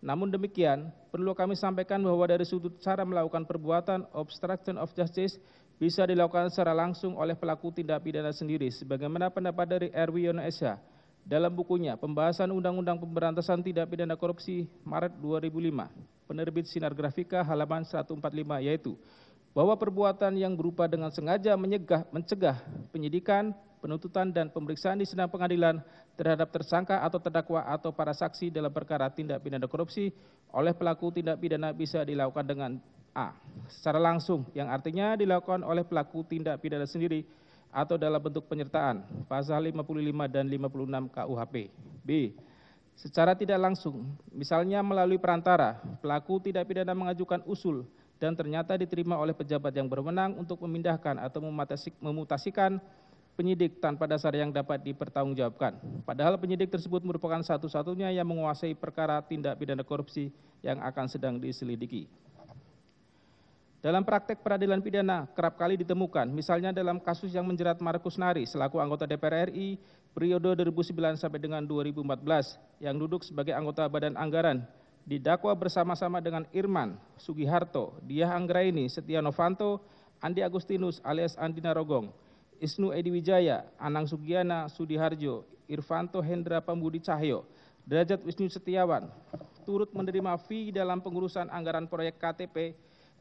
Namun demikian, perlu kami sampaikan bahwa dari sudut cara melakukan perbuatan obstruction of justice bisa dilakukan secara langsung oleh pelaku tindak pidana sendiri, sebagaimana pendapat dari R.W. Yono SH dalam bukunya Pembahasan Undang-Undang Pemberantasan Tindak Pidana Korupsi Maret 2005, penerbit Sinar Grafika halaman 145, yaitu bahwa perbuatan yang berupa dengan sengaja mencegah penyidikan, penuntutan, dan pemeriksaan di sidang pengadilan terhadap tersangka atau terdakwa atau para saksi dalam perkara tindak pidana korupsi oleh pelaku tindak pidana bisa dilakukan dengan A. Secara langsung, yang artinya dilakukan oleh pelaku tindak pidana sendiri atau dalam bentuk penyertaan, pasal 55 dan 56 KUHP. B. Secara tidak langsung, misalnya melalui perantara, pelaku tidak pidana mengajukan usul dan ternyata diterima oleh pejabat yang berwenang untuk memindahkan atau memutasikan penyidik tanpa dasar yang dapat dipertanggungjawabkan. Padahal penyidik tersebut merupakan satu-satunya yang menguasai perkara tindak pidana korupsi yang akan sedang diselidiki. Dalam praktek peradilan pidana kerap kali ditemukan, misalnya dalam kasus yang menjerat Markus Nari selaku anggota DPR RI periode 2009 sampai dengan 2014 yang duduk sebagai anggota Badan Anggaran, didakwa bersama-sama dengan Irman Sugiharto, Diah Anggraini, Setia Novanto, Andi Agustinus alias Andi Narogong, Isnu Edi Wijaya, Anang Sugiana, Sudiharjo, Irvanto Hendra Pambudi Cahyo, Derajat Wisnu Setiawan, turut menerima fee dalam pengurusan anggaran proyek KTP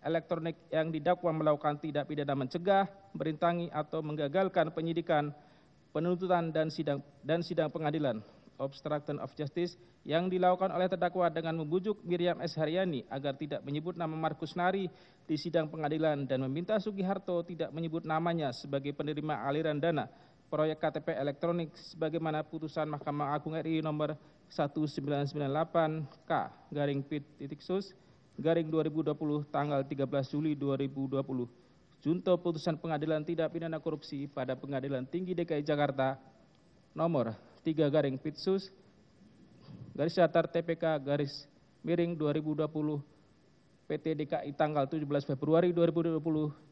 elektronik yang didakwa melakukan tindak pidana mencegah, merintangi, atau menggagalkan penyidikan, penuntutan, dan sidang pengadilan, obstruction of justice, yang dilakukan oleh terdakwa dengan membujuk Miriam S. Haryani agar tidak menyebut nama Markus Nari di sidang pengadilan dan meminta Sugiharto tidak menyebut namanya sebagai penerima aliran dana proyek KTP elektronik sebagaimana putusan Mahkamah Agung RI nomor 1998K/Pit.Sus garing 2020 tanggal 13 Juli 2020. Junto putusan Pengadilan Tindak Pidana Korupsi pada Pengadilan Tinggi DKI Jakarta nomor 3/Pit.Sus garis datar TPK garis miring 2020 PT DKI tanggal 17 Februari 2020,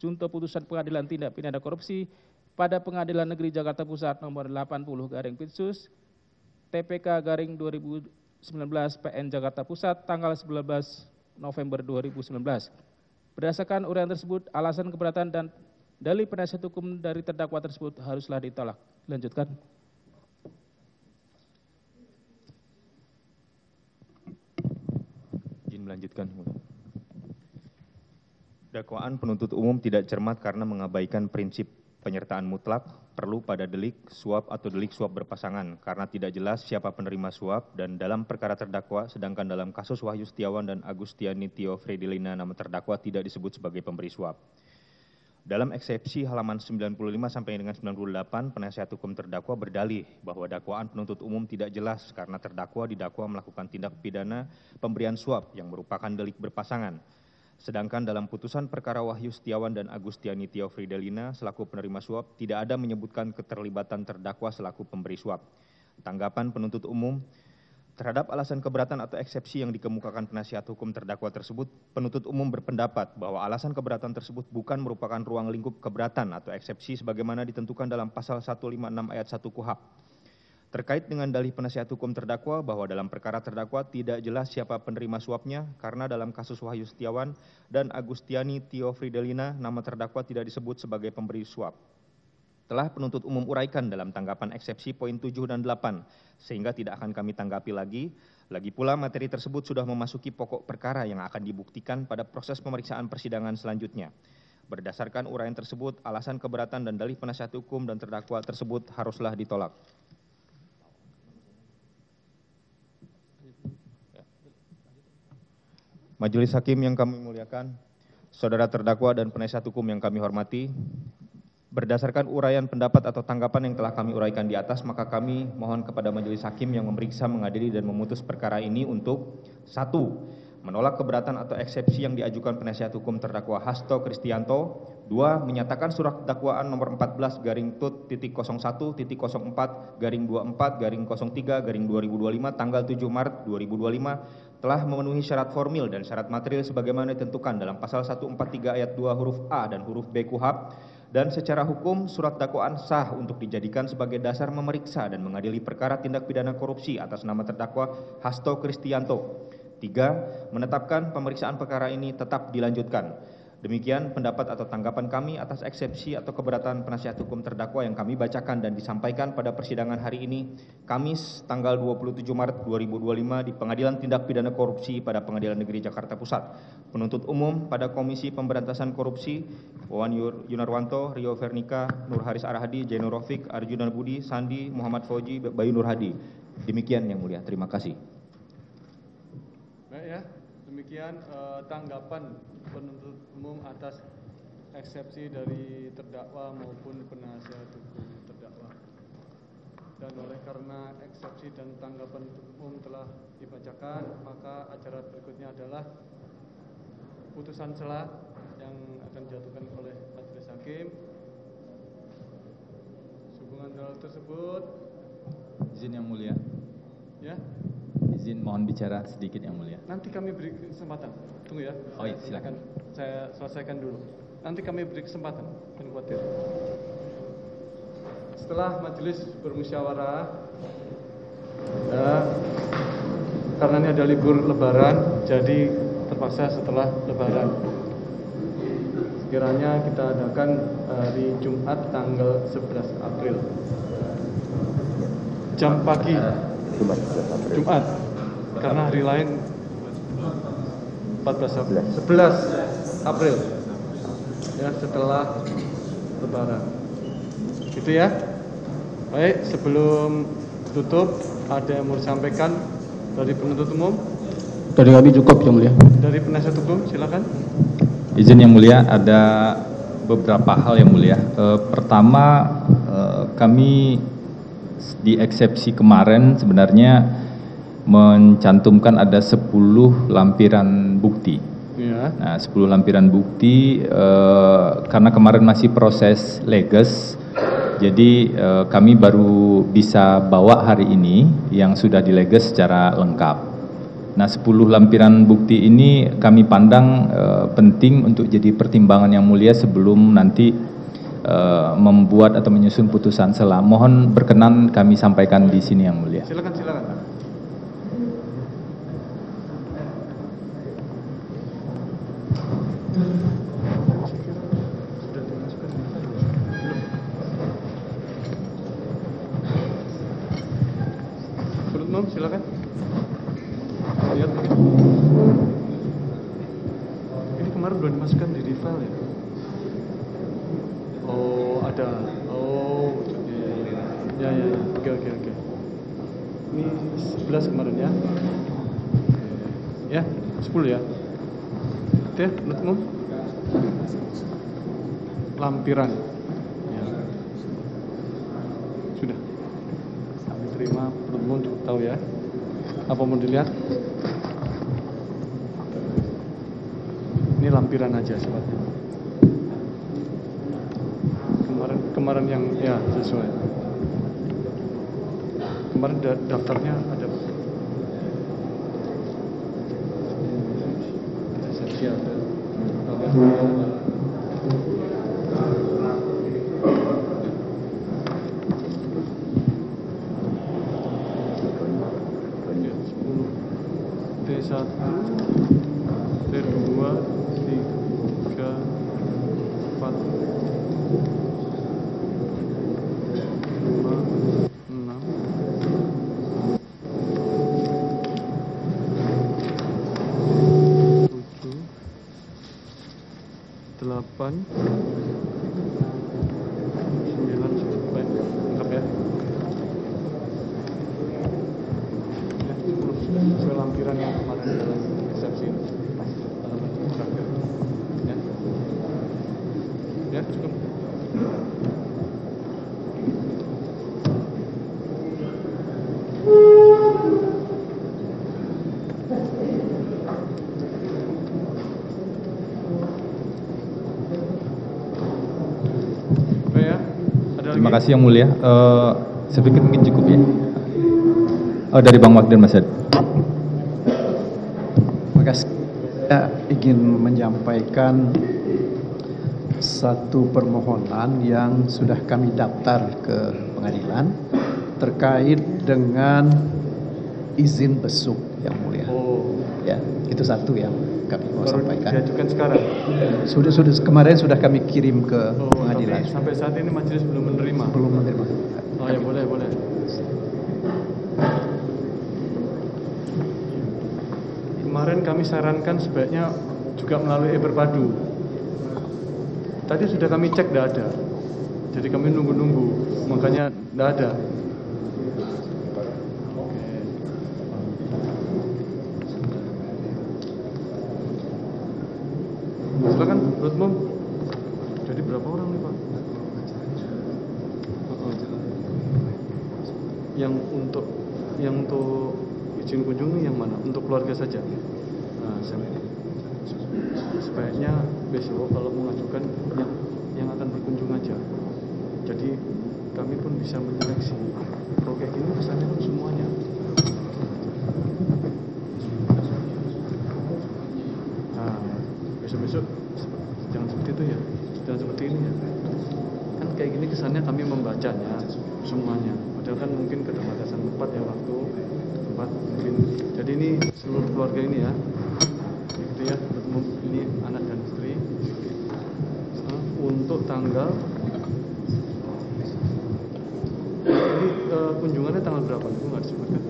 junto putusan Pengadilan Tindak Pidana Korupsi pada Pengadilan Negeri Jakarta Pusat nomor 80/Pit.Sus TPK garing 2019 PN Jakarta Pusat tanggal 19 November 2019. Berdasarkan uraian tersebut, alasan keberatan dan Dalih penasihat hukum dari terdakwa tersebut haruslah ditolak. Lanjutkan. Izin melanjutkan. Dakwaan penuntut umum tidak cermat karena mengabaikan prinsip penyertaan mutlak perlu pada delik suap atau delik suap berpasangan karena tidak jelas siapa penerima suap dan dalam perkara terdakwa, sedangkan dalam kasus Wahyu Setiawan dan Agustiani Tio Fredilina nama terdakwa tidak disebut sebagai pemberi suap. Dalam eksepsi halaman 95 sampai dengan 98, penasihat hukum terdakwa berdalih bahwa dakwaan penuntut umum tidak jelas karena terdakwa didakwa melakukan tindak pidana pemberian suap yang merupakan delik berpasangan. Sedangkan dalam putusan perkara Wahyu Setiawan dan Agustiani Tio Fredilina selaku penerima suap tidak ada menyebutkan keterlibatan terdakwa selaku pemberi suap. Tanggapan penuntut umum terhadap alasan keberatan atau eksepsi yang dikemukakan penasihat hukum terdakwa tersebut, penuntut umum berpendapat bahwa alasan keberatan tersebut bukan merupakan ruang lingkup keberatan atau eksepsi sebagaimana ditentukan dalam pasal 156 ayat 1 KUHP. Terkait dengan dalih penasihat hukum terdakwa bahwa dalam perkara terdakwa tidak jelas siapa penerima suapnya karena dalam kasus Wahyu Setiawan dan Agustiani Tio Fredilina nama terdakwa tidak disebut sebagai pemberi suap. Telah penuntut umum uraikan dalam tanggapan eksepsi poin 7 dan 8, sehingga tidak akan kami tanggapi lagi. Lagi pula materi tersebut sudah memasuki pokok perkara yang akan dibuktikan pada proses pemeriksaan persidangan selanjutnya. Berdasarkan uraian tersebut, alasan keberatan dan dalih penasihat hukum dan terdakwa tersebut haruslah ditolak. Majelis Hakim yang kami muliakan, saudara terdakwa dan penasihat hukum yang kami hormati, berdasarkan uraian pendapat atau tanggapan yang telah kami uraikan di atas, maka kami mohon kepada Majelis Hakim yang memeriksa, mengadili, dan memutus perkara ini untuk 1. Menolak keberatan atau eksepsi yang diajukan penasihat hukum terdakwa Hasto Kristianto. 2. Menyatakan surat dakwaan nomor 14/01.04/24/03/2025 tanggal 7 Maret 2025 telah memenuhi syarat formil dan syarat material sebagaimana ditentukan dalam pasal 143 ayat 2 huruf A dan huruf B KUHP. Dan secara hukum surat dakwaan sah untuk dijadikan sebagai dasar memeriksa dan mengadili perkara tindak pidana korupsi atas nama terdakwa Hasto Kristianto. 3. Menetapkan pemeriksaan perkara ini tetap dilanjutkan. Demikian pendapat atau tanggapan kami atas eksepsi atau keberatan penasihat hukum terdakwa yang kami bacakan dan disampaikan pada persidangan hari ini, Kamis tanggal 27 Maret 2025 di Pengadilan Tindak Pidana Korupsi pada Pengadilan Negeri Jakarta Pusat. Penuntut umum pada Komisi Pemberantasan Korupsi, Wawan Yunarwanto, Rio Vernika, Nur Haris Arhadi, Jainur Rofik, Arjuna Budi, Sandi, Muhammad Fauji, Bayu Nur Hadi. Demikian yang mulia, terima kasih. Baik ya, demikian tanggapan penuntut umum atas eksepsi dari terdakwa maupun penasihat hukum terdakwa. Dan oleh karena eksepsi dan tanggapan umum telah dibacakan, maka acara berikutnya adalah putusan sela yang akan dijatuhkan oleh Majelis Hakim. Sehubungan hal tersebut, izin yang mulia. Ya. Izin mohon bicara sedikit yang mulia. Nanti kami beri kesempatan. Tunggu ya. Oh iya, silakan. Saya selesaikan dulu. Nanti kami beri kesempatan. Jangan khawatir. Setelah majelis bermusyawarah, karena ini ada libur Lebaran, jadi terpaksa setelah Lebaran. Sekiranya kita adakan hari Jumat tanggal 11 April. Jam pagi. Jumat. Karena hari lain 11 April ya, setelah Lebaran gitu ya. Baik, sebelum tutup ada yang mau disampaikan dari penuntut umum? Dari kami cukup yang mulia. Dari penasihat hukum silakan. Izin yang mulia, ada beberapa hal yang mulia. Pertama, kami di eksepsi kemarin sebenarnya mencantumkan ada 10 lampiran bukti. Ya. Nah, 10 lampiran bukti karena kemarin masih proses leges, jadi kami baru bisa bawa hari ini yang sudah dileges secara lengkap. Nah, 10 lampiran bukti ini kami pandang penting untuk jadi pertimbangan yang mulia sebelum nanti membuat atau menyusun putusan sela. Mohon berkenan kami sampaikan di sini yang mulia. Silakan, silakan. belum dimasukkan di file ya? Oh, ada. Oh, ya. Oke. Ini 11 kemarin ya? Ya, 10 ya? Oke, penuntut umum. Lampiran. Ya. Sudah. Kami terima, penuntut umum cukup tahu ya. Apa mau dilihat? Ini lampiran aja sifatnya. Kemarin yang ya sesuai. Kemarin daftarnya ada. Resepsi ada. T1, T2, 3, 4, 5, 6, 7, 8, 9, baik, lengkap ya. Ya, 10 sesuai lampiran yang kemarin dalam eksepsi terakhir. Ya, cukup. Terima kasih Yang Mulia. Saya pikir mungkin cukup ya. Dari Bang Magden Mas Ed. Terima kasih. Saya ingin menyampaikan satu permohonan yang sudah kami daftar ke pengadilan terkait dengan izin besuk Yang Mulia. Oh. Ya, itu satu yang kami mau Baru sampaikan. diajukan sekarang. Sudah kemarin sudah kami kirim ke pengadilan. Tapi sampai saat ini majelis belum menerima. Belum menerima. Oh ya, boleh. Kemarin kami sarankan sebaiknya juga melalui e-berpadu. Tadi sudah kami cek tidak ada. Jadi kami nunggu-nunggu, makanya tidak ada. Silakan, penuntut umum. Jadi berapa orang nih Pak? Yang untuk izin kunjungi yang mana? Untuk keluarga saja. Nah, sebaiknya besok kalau mengajukan yang akan berkunjung aja. Jadi kami pun bisa menyeleksi. Kalau kayak gini kesannya kan semuanya. Nah, besok jangan seperti itu ya, jangan seperti ini ya. Kan kayak gini kesannya kami membacanya semuanya. Padahal kan mungkin keterbatasan tempat ya, waktu tempat mungkin. Jadi ini seluruh keluarga ini ya, gitu ya. Ini anak dan istri. Untuk tanggal ini kunjungannya tanggal berapa? Itu nggak disebutkan.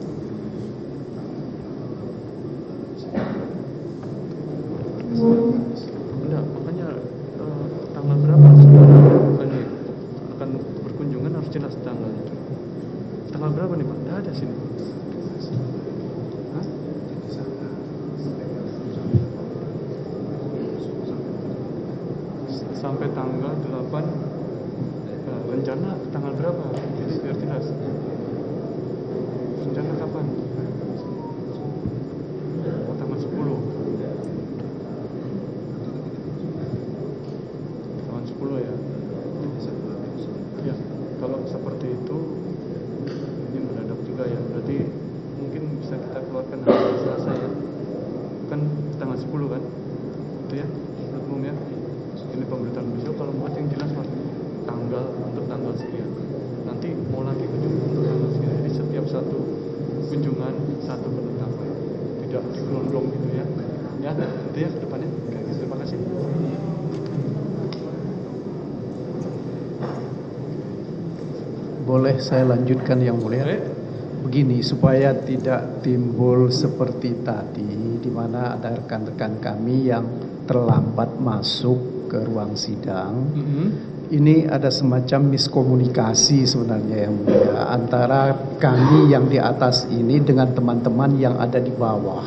Enggak, makanya tanggal berapa saudara akan berkunjungan harus jelas tanggalnya. Tanggal berapa nih Pak? Tidak ada sini. Hah? Sampai tanggal 8. Rencana tanggal berapa? Jadi biar jelas. Rencana kapan? Oh, tanggal 10. Tanggal 10 ya. Ya, kalau seperti itu ini mendadak juga ya. Berarti mungkin bisa kita keluarkan hari Selasa ya. Kan tanggal 10 kan? Itu ya, menurut umum ya. Ini pemberitaan besok kalau buat yang jelas Mas. Tanggal untuk tanggal sekian. Nanti mau lagi kunjungan untuk tanggal sekian. Jadi setiap satu kunjungan satu penetapan. Tidak digelondong gitu ya. Ya, itu ya ke depannya. Oke, terima kasih. Boleh saya lanjutkan Yang Mulia? Baik. begini supaya tidak timbul seperti tadi di mana ada rekan-rekan kami yang terlambat masuk ke ruang sidang. Ini ada semacam miskomunikasi sebenarnya yang mulia antara kami yang di atas ini dengan teman-teman yang ada di bawah,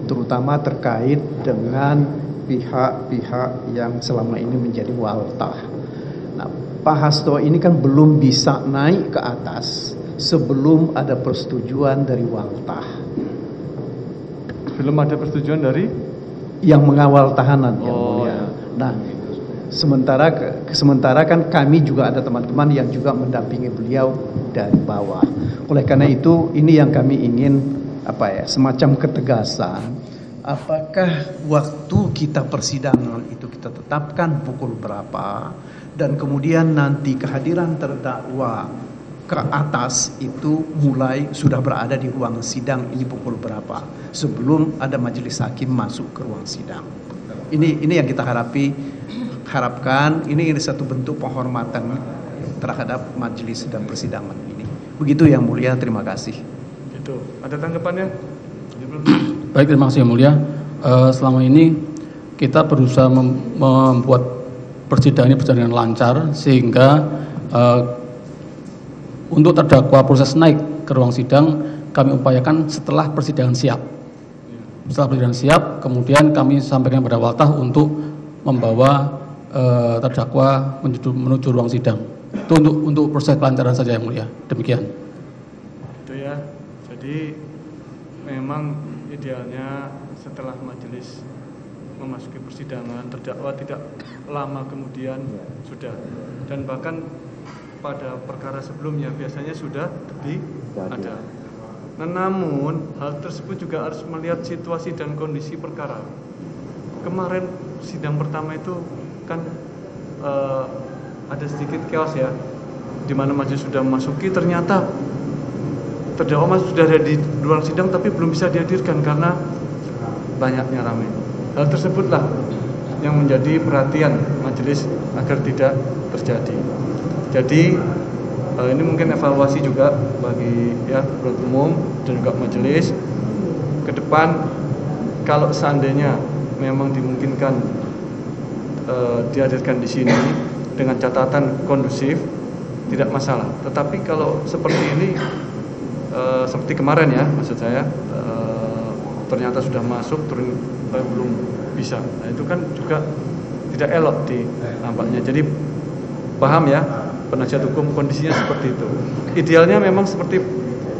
terutama terkait dengan pihak-pihak yang selama ini menjadi waltah. Nah, Pak Hasto ini kan belum bisa naik ke atas sebelum ada persetujuan dari waltah. Belum ada persetujuan dari yang mengawal tahanan yang mulia. Nah, sementara kan kami juga ada teman-teman yang juga mendampingi beliau dari bawah. Oleh karena itu ini yang kami ingin semacam ketegasan. Apakah waktu kita persidangan itu kita tetapkan pukul berapa dan kemudian nanti kehadiran terdakwa ke atas itu mulai sudah berada di ruang sidang ini pukul berapa sebelum ada majelis hakim masuk ke ruang sidang. Ini yang kita harapkan ini satu bentuk penghormatan terhadap majelis dan persidangan ini. Begitu yang mulia, terima kasih. Itu ada tanggapannya? Baik, terima kasih yang mulia. Selama ini kita berusaha membuat persidangan ini berjalan dengan lancar sehingga untuk terdakwa proses naik ke ruang sidang kami upayakan setelah persidangan siap. Setelah persidangan siap, kemudian kami sampaikan kepada waltah untuk membawa terdakwa menuju ruang sidang. Itu untuk proses kelancaran saja yang mulia. Demikian. Itu ya. Jadi memang idealnya setelah majelis memasuki persidangan terdakwa tidak lama kemudian sudah, dan bahkan pada perkara sebelumnya biasanya sudah ada. Nah, namun hal tersebut juga harus melihat situasi dan kondisi perkara. Kemarin sidang pertama itu kan ada sedikit chaos ya, di mana majelis sudah memasuki, ternyata terdakwa sudah ada di ruang sidang tapi belum bisa dihadirkan karena banyaknya ramai. Hal tersebutlah yang menjadi perhatian majelis agar tidak terjadi. Jadi ini mungkin evaluasi juga bagi penuntut umum dan juga majelis ke depan, kalau seandainya memang dimungkinkan dihadirkan di sini dengan catatan kondusif tidak masalah. Tetapi kalau seperti ini seperti kemarin ya, maksud saya ternyata sudah masuk belum bisa. Nah, itu kan juga tidak elok di nampaknya. Jadi paham ya, penasihat hukum kondisinya seperti itu. Idealnya memang seperti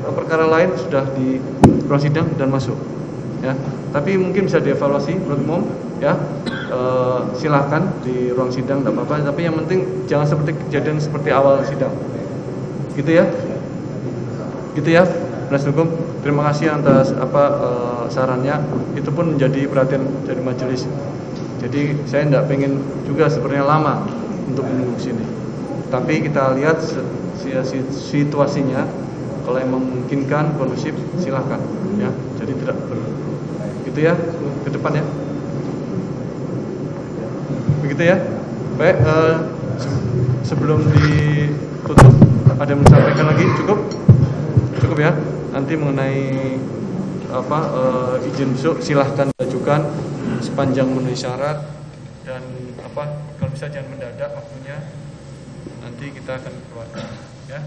perkara lain sudah di ruang sidang dan masuk ya. Tapi mungkin bisa dievaluasi menurut umum ya. Silahkan di ruang sidang tidak apa-apa, tapi yang penting jangan seperti kejadian seperti awal sidang. Gitu ya. Gitu ya. Penasihat hukum, terima kasih atas sarannya. Itu pun menjadi perhatian dari majelis. Jadi saya tidak pengen juga sebenarnya lama untuk menunggu sini. Tapi kita lihat situasinya, kalau yang memungkinkan kondusif silahkan ya. Jadi tidak gitu ya ke depan ya. Begitu ya. Baik, sebelum ditutup ada yang menyampaikan lagi? Cukup ya. Nanti mengenai izin besok silahkan ajukan sepanjang memenuhi syarat, dan kalau bisa jangan mendadak waktunya, nanti kita akan keluarkan ya.